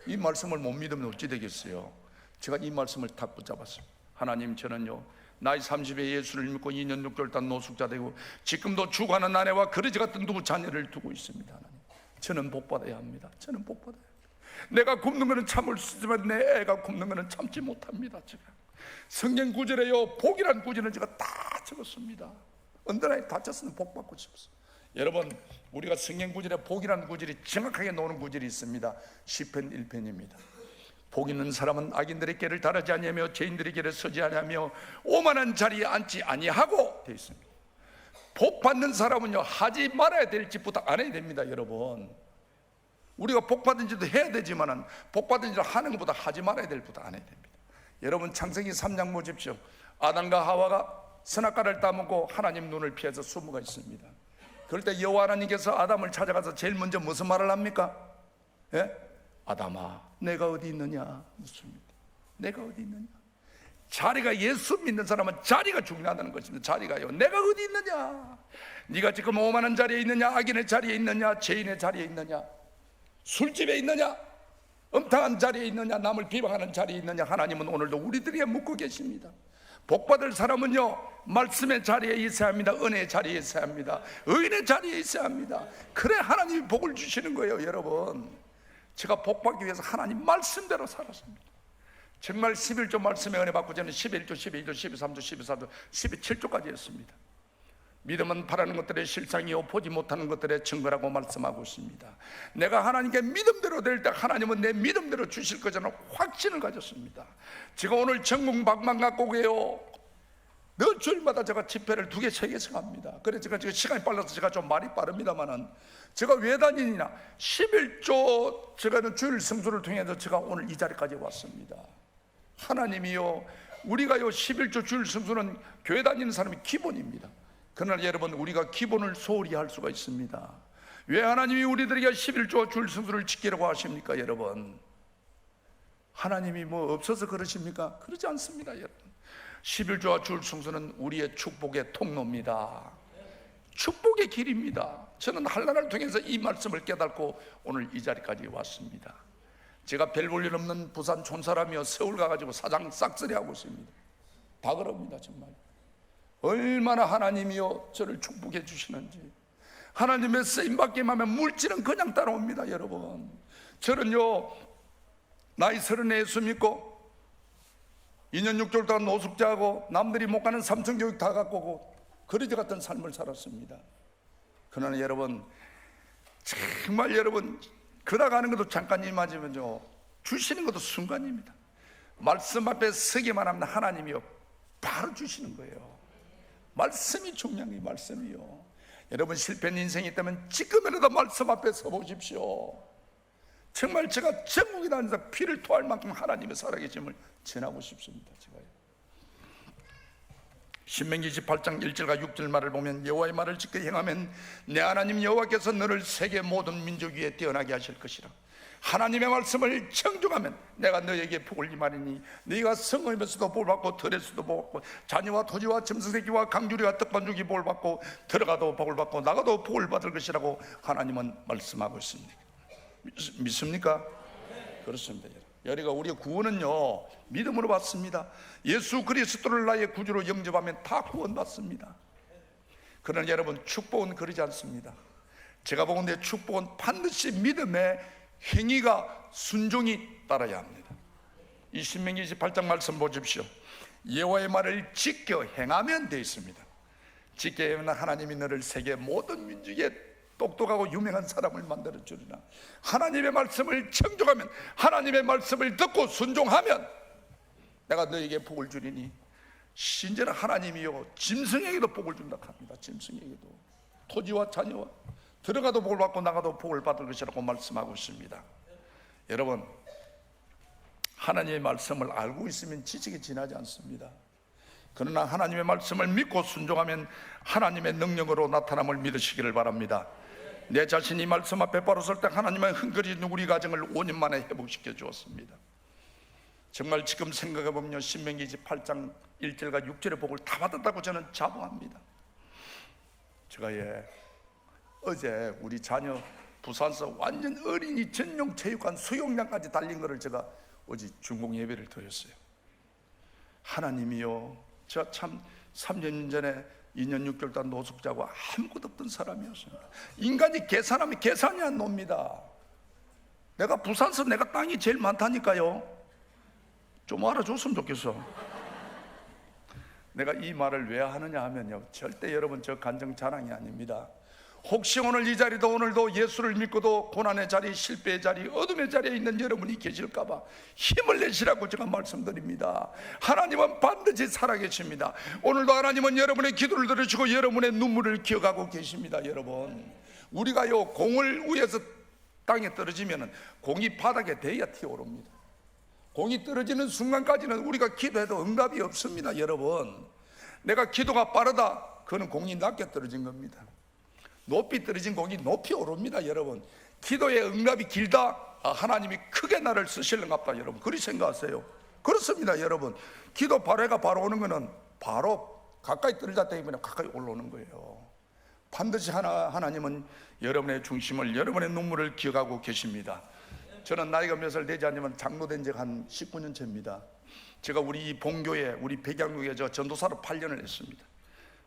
이 말씀을 못 믿으면 어찌 되겠어요? 제가 이 말씀을 탁 붙잡았습니다. 하나님, 저는요 나이 30에 예수를 믿고 2년 6개월 단 노숙자 되고 지금도 죽어가는 아내와 그러지 같은 두 자녀를 두고 있습니다. 하나님, 저는 복받아야 합니다. 저는 복받아야 합니다. 내가 굶는 것은 참을 수 있지만 내 애가 굶는 것은 참지 못합니다. 제가 성경 구절에요 복이란 구절은 제가 다 적었습니다. 언더라인 다 쳤으면 복 받고 싶었어요. 여러분, 우리가 성경 구절에 복이라는 구절이 정확하게 나오는 구절이 있습니다. 시편 1편입니다. 복 있는 사람은 악인들의 길을 따르지 아니하며 죄인들의 길에 서지 아니하며 오만한 자리에 앉지 아니하고 되어 있습니다. 복 받는 사람은요, 하지 말아야 될 짓부터 안 해야 됩니다. 여러분, 우리가 복 받은 짓도 해야 되지만은 복 받은 짓을 하는 것보다 하지 말아야 될 것부터 안 해야 됩니다. 여러분, 창세기 3장 보십시오. 아담과 하와가 선악과를 따먹고 하나님 눈을 피해서 숨어가 있습니다. 그럴 때 여호와 하나님께서 아담을 찾아가서 제일 먼저 무슨 말을 합니까? 예? 아담아, 내가 어디 있느냐 묻습니다. 내가 어디 있느냐. 자리가, 예수 믿는 사람은 자리가 중요하다는 것입니다. 자리가요, 내가 어디 있느냐. 네가 지금 오만한 자리에 있느냐, 악인의 자리에 있느냐, 죄인의 자리에 있느냐, 술집에 있느냐, 음탕한 자리에 있느냐, 남을 비방하는 자리에 있느냐. 하나님은 오늘도 우리들에게 묻고 계십니다. 복받을 사람은요, 말씀의 자리에 있어야 합니다. 은혜의 자리에 있어야 합니다. 의인의 자리에 있어야 합니다. 그래 하나님이 복을 주시는 거예요. 여러분, 제가 복받기 위해서 하나님 말씀대로 살았습니다. 정말 11조 말씀의 은혜 받고 저는 11조, 12조, 13조, 14조, 17조까지 했습니다. 믿음은 바라는 것들의 실상이요 보지 못하는 것들의 증거라고 말씀하고 있습니다. 내가 하나님께 믿음대로 될 때 하나님은 내 믿음대로 주실 거라는 확신을 가졌습니다. 제가 오늘 전국 방방 갖고 오게요, 몇 주일마다 제가 집회를 2개, 3개씩 합니다. 그래서 제가 지금 시간이 빨라서 제가 좀 말이 빠릅니다만은, 제가 왜 다니냐, 11조 제가 주일 성수를 통해서 제가 오늘 이 자리까지 왔습니다. 하나님이요, 우리가요 11조 주일 성수는 교회 다니는 사람이 기본입니다. 그러나 여러분, 우리가 기본을 소홀히 할 수가 있습니다. 왜 하나님이 우리들에게 11조 주일 성수를 지키라고 하십니까? 여러분, 하나님이 뭐 없어서 그러십니까? 그러지 않습니다. 여러분, 11조와 주일 성수는 우리의 축복의 통로입니다. 축복의 길입니다. 저는 한나라를 통해서 이 말씀을 깨닫고 오늘 이 자리까지 왔습니다. 제가 별 볼 일 없는 부산 촌사람이요, 서울 가가지고 사장 싹쓸이 하고 있습니다. 다 그럽니다. 정말 얼마나 하나님이요 저를 축복해 주시는지. 하나님의 쓰임받기만 하면 물질은 그냥 따라옵니다. 여러분, 저는요 나이 34 믿고 2년 6개월 동안 노숙자하고 남들이 못 가는 삼성교육 다 갖고 오고 거리대 같은 삶을 살았습니다. 그러나 여러분, 정말 여러분, 걸어가는 것도 잠깐이지만요, 주시는 것도 순간입니다. 말씀 앞에 서기만 하면 하나님이요 바로 주시는 거예요. 말씀이 중요한 게 말씀이요. 여러분, 실패한 인생이 있다면 지금이라도 말씀 앞에 서 보십시오. 정말 제가 전국에 다니면서 피를 토할 만큼 하나님의 살아계심을 전하고 싶습니다. 제가요. 신명기 28장 1절과 6절 말을 보면, 여호와의 말을 지켜 행하면 내 하나님 여호와께서 너를 세계 모든 민족 위에 뛰어나게 하실 것이라. 하나님의 말씀을 청종하면 내가 너에게 복을 임하리니 네가 성읍에서도 복을 받고 들에서도 복을 받고 자녀와 토지와 짐승새끼와 강주리와 떡반죽이 복을 받고 들어가도 복을 받고 나가도 복을 받을 것이라고 하나님은 말씀하고 있습니다. 믿습니까? 그렇습니다. 여리가 우리의 구원은요 믿음으로 받습니다. 예수 그리스도를 나의 구주로 영접하면 다 구원받습니다. 그러나 여러분, 축복은 그러지 않습니다. 제가 보건대 축복은 반드시 믿음의 행위가 순종이 따라야 합니다. 이 신명기 28장 말씀 보십시오. 여호와의 말을 지켜 행하면 되어 있습니다. 지켜 행하면 하나님이 너를 세계 모든 민족에 똑똑하고 유명한 사람을 만들어 주리라. 하나님의 말씀을 청종하면, 하나님의 말씀을 듣고 순종하면 내가 너에게 복을 주리니, 신전은 하나님이요 짐승에게도 복을 준다 합니다. 짐승에게도, 토지와 자녀와 들어가도 복을 받고 나가도 복을 받을 것이라고 말씀하고 있습니다. 여러분, 하나님의 말씀을 알고 있으면 지식이 지나지 않습니다. 그러나 하나님의 말씀을 믿고 순종하면 하나님의 능력으로 나타남을 믿으시기를 바랍니다. 내 자신이 말씀 앞에 바로 설 때 하나님은 흥거리는 우리 가정을 5년 만에 회복시켜 주었습니다. 정말 지금 생각해 보면 신명기 8장 1절과 6절의 복을 다 받았다고 저는 자부합니다. 제가 어제 우리 자녀 부산서 완전 어린이 전용 체육관 수영장까지 달린 거를 제가 어제 중공 예배를 드렸어요. 하나님이요, 제가 참 3년 전에 2년 6개월 동안 노숙자고 아무것도 없던 사람이었습니다. 인간이 계산하면 계산이 안 놉니다. 내가 부산서 내가 땅이 제일 많다니까요. 좀 알아줬으면 좋겠어. 내가 이 말을 왜 하느냐 하면요, 절대 여러분 저 간증 자랑이 아닙니다. 혹시 오늘 이 자리도 오늘도 예수를 믿고도 고난의 자리, 실패의 자리, 어둠의 자리에 있는 여러분이 계실까 봐 힘을 내시라고 제가 말씀드립니다. 하나님은 반드시 살아계십니다. 오늘도 하나님은 여러분의 기도를 들으시고 여러분의 눈물을 기억하고 계십니다. 여러분, 우리가요 공을 위에서 땅에 떨어지면 공이 바닥에 대야 튀어오릅니다. 공이 떨어지는 순간까지는 우리가 기도해도 응답이 없습니다. 여러분, 내가 기도가 빠르다, 그거는 공이 낮게 떨어진 겁니다. 높이 떨어진 공이 높이 오릅니다. 여러분, 기도의 응답이 길다, 하나님이 크게 나를 쓰실런갑다. 여러분, 그리 생각하세요. 그렇습니다. 여러분, 기도 바로가 바로 오는 거는 바로 가까이 떨어졌다 때문에 가까이 올라오는 거예요. 반드시 하나님은 여러분의 중심을, 여러분의 눈물을 기억하고 계십니다. 저는 나이가 몇 살 되지 않지만 장로된 지 한 19년 차입니다. 제가 우리 이 본교회, 우리 백양교회 저 전도사로 8년을 했습니다.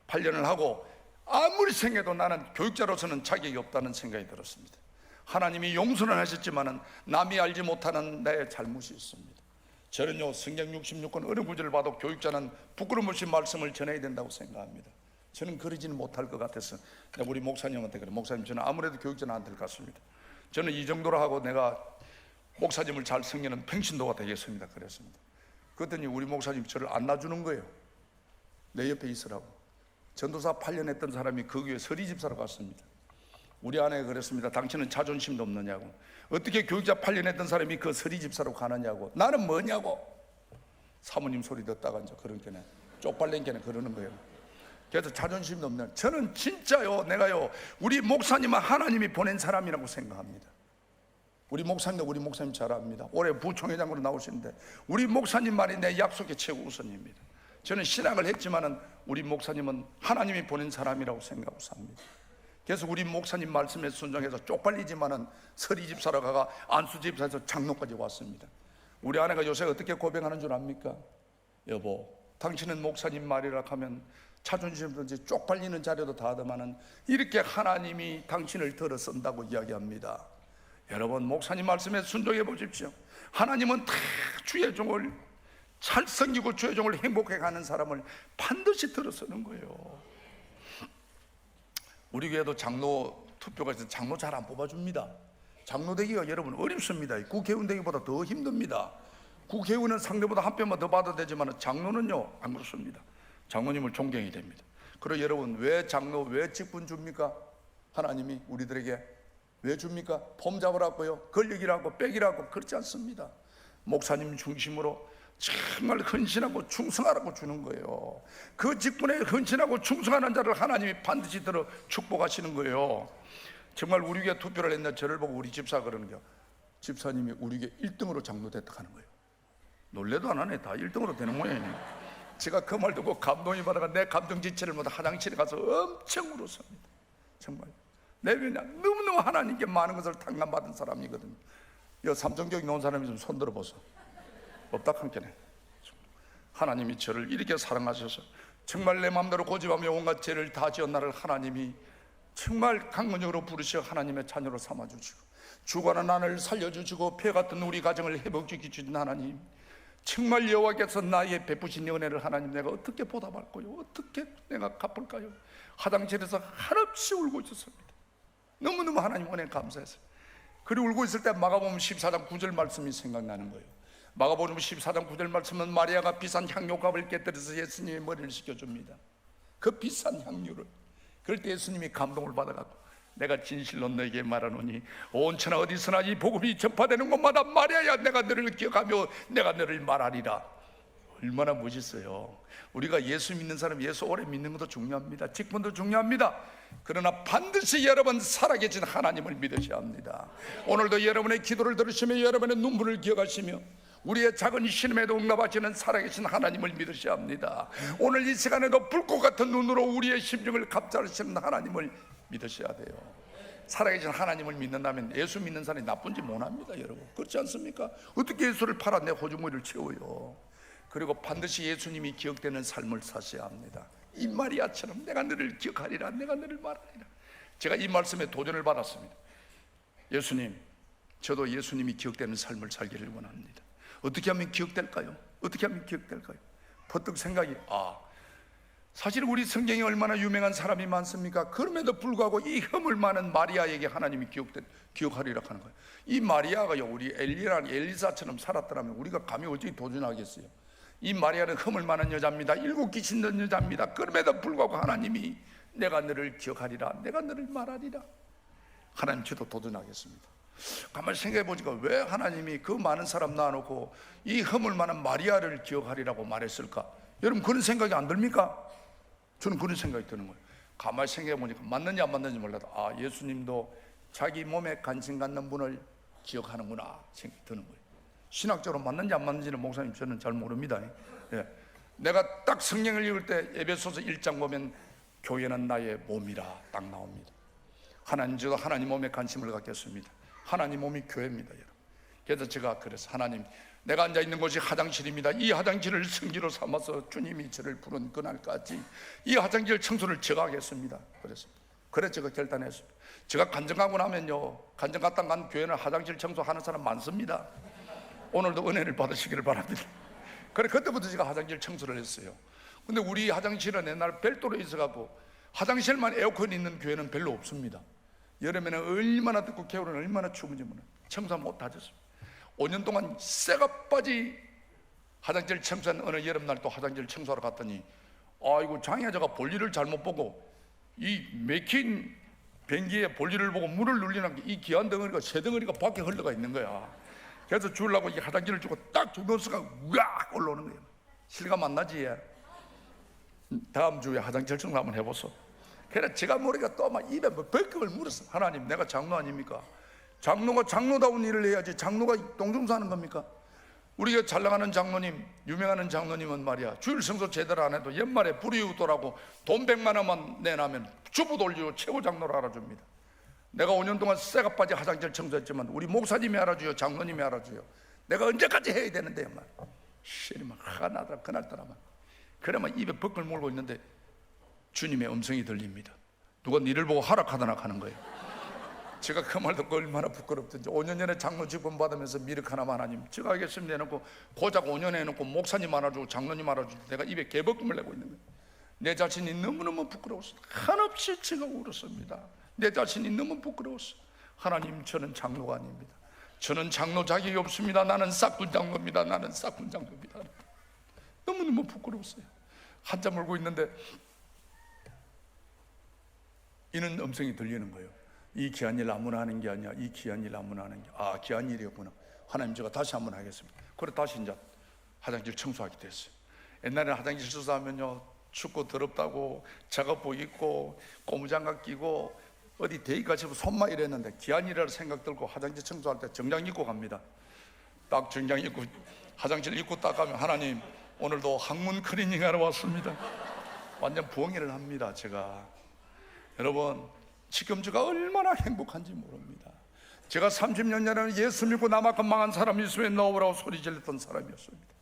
8년을 하고 아무리 생각해도 나는 교육자로서는 자격이 없다는 생각이 들었습니다. 하나님이 용서는 하셨지만 남이 알지 못하는 나의 잘못이 있습니다. 저는요, 성경 66권 어느 구절을 봐도 교육자는 부끄러움 없이 말씀을 전해야 된다고 생각합니다. 저는 그러지는 못할 것 같아서 내가 우리 목사님한테 그래, 목사님 저는 아무래도 교육자는 안 될 것 같습니다. 저는 이 정도로 하고 내가 목사님을 잘 섬기는 평신도가 되겠습니다. 그랬습니다. 그랬더니 우리 목사님이 저를 안 놔주는 거예요. 내 옆에 있으라고. 전도사 8년 했던 사람이 그 교회 서리집사로 갔습니다. 우리 아내가 그랬습니다. 당신은 자존심도 없느냐고. 어떻게 교육자 8년 했던 사람이 그 서리집사로 가느냐고. 나는 뭐냐고. 사모님 소리 듣다가 이제 그런 게네, 쪽팔린 게네 그러는 거예요. 그래서 자존심도 없는, 저는 진짜요, 내가요, 우리 목사님은 하나님이 보낸 사람이라고 생각합니다. 우리 목사님도 우리 목사님 잘 압니다. 올해 부총회장으로 나오시는데 우리 목사님 말이 내 약속의 최고 우선입니다. 저는 신앙을 했지만은 우리 목사님은 하나님이 보낸 사람이라고 생각하고 삽니다. 그래서 우리 목사님 말씀에 순종해서 쪽팔리지만은 서리집사로 가가 안수집사에서 장로까지 왔습니다. 우리 아내가 요새 어떻게 고백하는 줄 압니까? 여보, 당신은 목사님 말이라 하면 자존심든지 쪽팔리는 자료도 다 하더만은 이렇게 하나님이 당신을 들어 쓴다고 이야기합니다. 여러분, 목사님 말씀에 순종해 보십시오. 하나님은 다 주의 종을 잘 섬기고 주의 종을 행복하게 하는 사람을 반드시 들어 쓰는 거예요. 우리 교회도 장로 투표가 있어서 장로 잘 안 뽑아줍니다. 장로 되기가 여러분 어렵습니다. 국회의원 되기보다 더 힘듭니다. 국회의원은 상대보다 한 표만 더 받아도 되지만 장로는요 안 그렇습니다. 장로님을 존경해야 됩니다. 그리고 여러분, 왜 장로, 왜 직분 줍니까? 하나님이 우리들에게 왜 줍니까? 폼 잡으라고요? 권력이라고 빽이라고 그렇지 않습니다. 목사님 중심으로 정말 헌신하고 충성하라고 주는 거예요. 그 직분에 헌신하고 충성하는 자를 하나님이 반드시 들어 축복하시는 거예요. 정말 우리 교회 투표를 했는데 저를 보고 우리 집사가 그러는 거예요. 집사님이 우리 교회 1등으로 장로됐다 하는 거예요. 놀래도 안 하네. 다 1등으로 되는 모양이에요. 제가 그 말 듣고 감동이 받아가 내 감정 지체를 못해 화장실에 가서 엄청 울었습니다. 정말 내 그냥 너무너무 하나님께 많은 것을 탕감받은 사람이거든요. 이 삼성교육 나온 사람이 좀 손 들어보소. 없다 한께네. 하나님이 저를 이렇게 사랑하셔서 정말 내 마음대로 고집하며 온갖 죄를 다 지은 나를 하나님이 정말 강건적으로 부르셔 하나님의 자녀로 삼아주시고 주관한 나를 살려주시고 폐 같은 우리 가정을 회복시켜 주신 하나님, 정말 여호와께서 나에게 베푸신 은혜를 하나님 내가 어떻게 보답할 거요? 어떻게 내가 갚을까요? 화장실에서 한없이 울고 있었습니다. 너무너무 하나님 은혜 감사해서. 그리고 울고 있을 때 마가복음 14장 9절 말씀이 생각나는 거예요. 마가복음 14장 9절 말씀은 마리아가 비싼 향료값을 깨뜨려서 예수님의 머리를 씻겨줍니다. 그 비싼 향유를. 그럴 때 예수님이 감동을 받아갖고 내가 진실로 너에게 말하노니 온 천하 어디서나 이 복음이 전파되는 곳마다 마리아야 내가 너를 기억하며 내가 너를 말하리라. 얼마나 멋있어요. 우리가 예수 믿는 사람 예수 오래 믿는 것도 중요합니다. 직분도 중요합니다. 그러나 반드시 여러분 살아계신 하나님을 믿으셔야 합니다. 오늘도 여러분의 기도를 들으시며 여러분의 눈물을 기억하시며 우리의 작은 신음에도 응답하시는 살아계신 하나님을 믿으셔야 합니다. 오늘 이 시간에도 불꽃 같은 눈으로 우리의 심정을 감찰하시는 하나님을 믿으셔야 돼요. 살아계신 하나님을 믿는다면 예수 믿는 사람이 나쁜지 못합니다. 여러분, 그렇지 않습니까? 어떻게 예수를 팔아 내 호주머니를 채워요? 그리고 반드시 예수님이 기억되는 삶을 사셔야 합니다. 이 마리아처럼 내가 너를 기억하리라, 내가 너를 말하리라. 제가 이 말씀에 도전을 받았습니다. 예수님, 저도 예수님이 기억되는 삶을 살기를 원합니다. 어떻게 하면 기억될까요? 어떻게 하면 기억될까요? 퍼뜩 생각이, 사실 우리 성경에 얼마나 유명한 사람이 많습니까? 그럼에도 불구하고 이 허물 많은 마리아에게 하나님이 기억하리라 하는 거예요. 이 마리아가요, 우리 엘리랑 엘리사처럼 살았더라면 우리가 감히 어찌 도전하겠어요? 이 마리아는 허물 많은 여자입니다. 7 귀신 든 여자입니다. 그럼에도 불구하고 하나님이 내가 너를 기억하리라, 내가 너를 말하리라. 하나님 저도 도전하겠습니다. 가만히 생각해 보니까 왜 하나님이 그 많은 사람 낳아놓고 이 허물 많은 마리아를 기억하리라고 말했을까? 여러분 그런 생각이 안 듭니까? 저는 그런 생각이 드는 거예요. 가만히 생각해 보니까 맞는지 안 맞는지 몰라도 예수님도 자기 몸에 관심 갖는 분을 기억하는구나 생각이 드는 거예요. 신학적으로 맞는지 안 맞는지는 목사님 저는 잘 모릅니다. 예. 내가 딱 성경을 읽을 때 에베소서 1장 보면 교회는 나의 몸이라 딱 나옵니다. 하나님, 저도 하나님 몸에 관심을 갖겠습니다. 하나님 몸이 교회입니다, 여러분. 그래서 제가 그래서 하나님, 내가 앉아있는 곳이 화장실입니다. 이 화장실을 성기로 삼아서 주님이 저를 부른 그날까지 이 화장실 청소를 제가 하겠습니다. 그래서 제가 결단했습니다. 제가 간증하고 나면요, 간증 갔다 간 교회는 화장실 청소하는 사람 많습니다. 오늘도 은혜를 받으시기를 바랍니다. 그때부터 제가 화장실 청소를 했어요. 근데 우리 화장실은 옛날 별도로 있어갖고 화장실만 에어컨이 있는 교회는 별로 없습니다. 여름에는 얼마나 덥고 겨울에는 얼마나 추운지 몰라요. 청소 못 하셨습니다. 5년 동안 쇠가 빠지 화장실 청소한 어느 여름날 또 화장실 청소하러 갔더니 아이고 장애자가 볼일을 잘못 보고 이 맥힌 변기에 볼일을 보고 물을 눌리는 이 귀한 덩어리가 새 덩어리가 밖에 흘러가 있는 거야. 그래서 주려고 이 화장실을 주고 딱 주면서가 우악 올라오는 거예요. 실감 안 나지? 다음 주에 화장실 청소 한번 해보소. 그래 제가 모르니까 또 막 입에 벌컥을 물었어. 하나님, 내가 장로 아닙니까? 장로가 장로다운 일을 해야지 장로가 똥종사하는 겁니까? 우리가 잘 나가는 장로님, 유명한 장로님은 말이야 주일 성소 제대로 안 해도 연말에 불이웃도라고 돈 100만 원만 내놔면 주부 돌리고 최고 장로를 알아줍니다. 내가 5년 동안 쇠가 빠진 화장실 청소했지만 우리 목사님이 알아줘요, 장로님이 알아줘요. 내가 언제까지 해야 되는데 막 실이 막 화가 나더라. 그날따라만 그러면 입에 벌컥 물고 있는데 주님의 음성이 들립니다. 누가 니를 보고 하락하더나 하는 거예요. 제가 그 말 듣고 얼마나 부끄럽든지 5년 전에 장로 직분 받으면서 미륵 하나만 하나님 제가 알겠습니다 해놓고 고작 5년 해놓고 목사님 알아주고 장로님 알아주고 내가 입에 개벅금을 내고 있는 거예요. 내 자신이 너무너무 부끄러웠어. 한없이 제가 울었습니다. 내 자신이 너무 부끄러웠어. 하나님, 저는 장로가 아닙니다. 저는 장로 자격이 없습니다. 나는 싹군 장로입니다. 나는 싹군 장로입니다. 너무너무 부끄러웠어요. 한참 울고 있는데 이런 음성이 들리는 거예요. 이 귀한 일 아무나 하는 게 아니야. 이 귀한 일 아무나 하는 게 귀한 일이었구나. 하나님, 제가 다시 한번 하겠습니다. 그래 다시 이제 화장실 청소하게 됐어요. 옛날에는 화장실 청소하면요 춥고 더럽다고 작업복 입고 고무장갑 끼고 어디 대기 가시고 손만 이랬는데 귀한 일이라 생각 들고 화장실 청소할 때 정장 입고 갑니다. 딱 정장 입고 화장실 입고 딱 가면 하나님, 오늘도 학문 클리닝 하러 왔습니다. 완전 부엉이를 합니다. 제가 여러분 지금 제가 얼마나 행복한지 모릅니다. 제가 30년 전에는 예수 믿고 나만큼 망한 사람이 있으면 나오라고 소리 질렀던 사람이었습니다.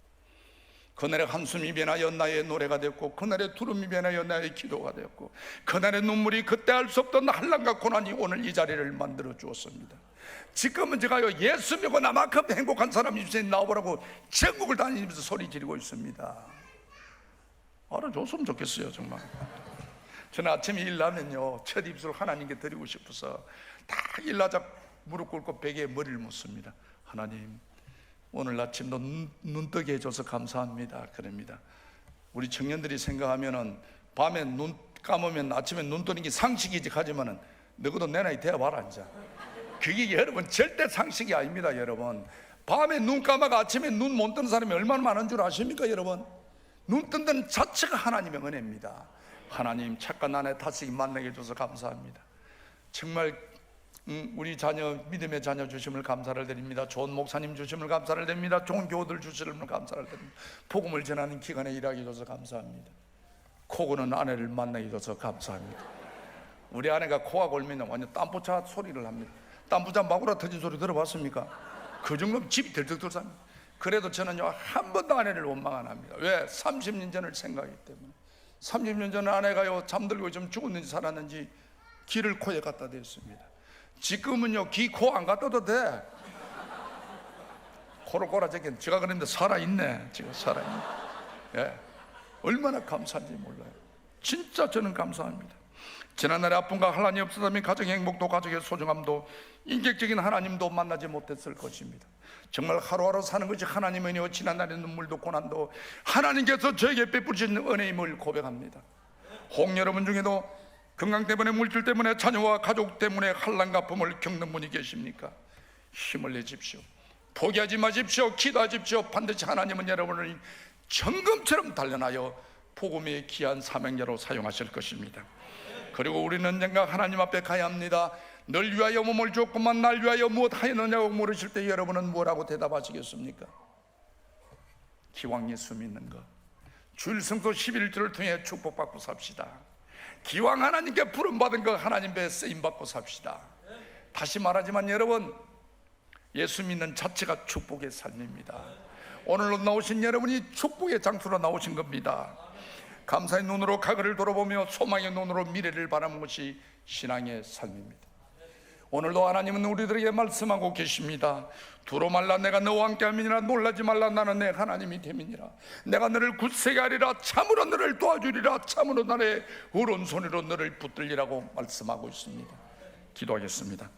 그날의 한숨이 변하여 나의 노래가 됐고 그날의 두름이 변하여 나의 기도가 됐고 그날의 눈물이 그때 알 수 없던 한량과 고난이 오늘 이 자리를 만들어 주었습니다. 지금은 제가요 예수 믿고 나만큼 행복한 사람이 있으면 나오라고 전국을 다니면서 소리 지르고 있습니다. 알아줬으면 좋겠어요. 정말 저는 아침에 일나면요 첫 입술 하나님께 드리고 싶어서 다 일나자 무릎 꿇고 베개에 머리를 묻습니다. 하나님, 오늘 아침도 눈 뜨게 해줘서 감사합니다. 그럽니다. 우리 청년들이 생각하면은 밤에 눈 감으면 아침에 눈 뜨는 게 상식이지 하지만은 너희도 내 나이 돼봐라 이제. 그게 여러분 절대 상식이 아닙니다. 여러분 밤에 눈 감아가 아침에 눈 못 뜨는 사람이 얼마나 많은 줄 아십니까? 여러분 눈 뜬다는 자체가 하나님의 은혜입니다. 하나님, 착한 아내 다섯이 만나게 해줘서 감사합니다. 정말 우리 자녀, 믿음의 자녀 주심을 감사를 드립니다. 좋은 목사님 주심을 감사를 드립니다. 좋은 교우들 주심을 감사를 드립니다. 복음을 전하는 기간에 일하게 해줘서 감사합니다. 코 고는 아내를 만나게 해줘서 감사합니다. 우리 아내가 코가 골면 완전 땀부차 소리를 합니다. 땀부차 마구라 터진 소리 들어봤습니까? 그 정도면 집이 들썩들 삽니다. 그래도 저는요 한 번도 아내를 원망 안 합니다. 왜? 30년 전을 생각하기 때문에. 30년 전에 아내가요 잠들고 좀 죽었는지 살았는지 기를 코에 갖다 댔습니다. 지금은요 기 코 안 갖다도 돼. 코를 꼬라지게 제가 그랬는데 살아있네. 지금 살아있네. 예. 얼마나 감사한지 몰라요. 진짜 저는 감사합니다. 지난날의 아픔과 환란이 없었다면 가정의 행복도 가족의 소중함도 인격적인 하나님도 만나지 못했을 것입니다. 정말 하루하루 사는 것이 하나님의 은혜요 지난날의 눈물도 고난도 하나님께서 저에게 베푸신 은혜임을 고백합니다. 혹 여러분 중에도 건강 때문에 물질 때문에 자녀와 가족 때문에 환란과 아픔을 겪는 분이 계십니까? 힘을 내십시오. 포기하지 마십시오. 기도하십시오. 반드시 하나님은 여러분을 정금처럼 단련하여 복음의 귀한 사명자로 사용하실 것입니다. 그리고 우리는 언젠가 하나님 앞에 가야 합니다. 널 위하여 몸을 줬구만 날 위하여 무엇 하였느냐고 물으실 때 여러분은 뭐라고 대답하시겠습니까? 기왕 예수 믿는 것, 주일 성도 11조를 통해 축복받고 삽시다. 기왕 하나님께 부름받은 것 하나님 배에 쓰임받고 삽시다. 다시 말하지만 여러분, 예수 믿는 자체가 축복의 삶입니다. 오늘로 나오신 여러분이 축복의 장소로 나오신 겁니다. 감사의 눈으로 과거를 돌아보며 소망의 눈으로 미래를 바라보는 것이 신앙의 삶입니다. 오늘도 하나님은 우리들에게 말씀하고 계십니다. 두로 말라 내가 너와 함께 함이니라. 놀라지 말라 나는 내 하나님이 됨이니라. 내가 너를 굳세게 하리라. 참으로 너를 도와주리라. 참으로 나의 오른손으로 너를 붙들리라고 말씀하고 있습니다. 기도하겠습니다.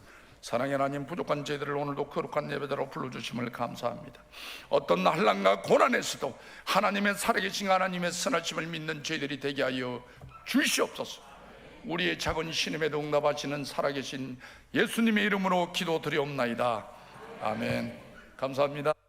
사랑의 하나님, 부족한 저희들을 오늘도 거룩한 예배자로 불러주심을 감사합니다. 어떤 환난과 고난에서도 하나님의 살아계신 하나님의 선하심을 믿는 저희들이 되게 하여 주시옵소서. 우리의 작은 신임에도 응답하시는 살아계신 예수님의 이름으로 기도드리옵나이다. 아멘. 감사합니다.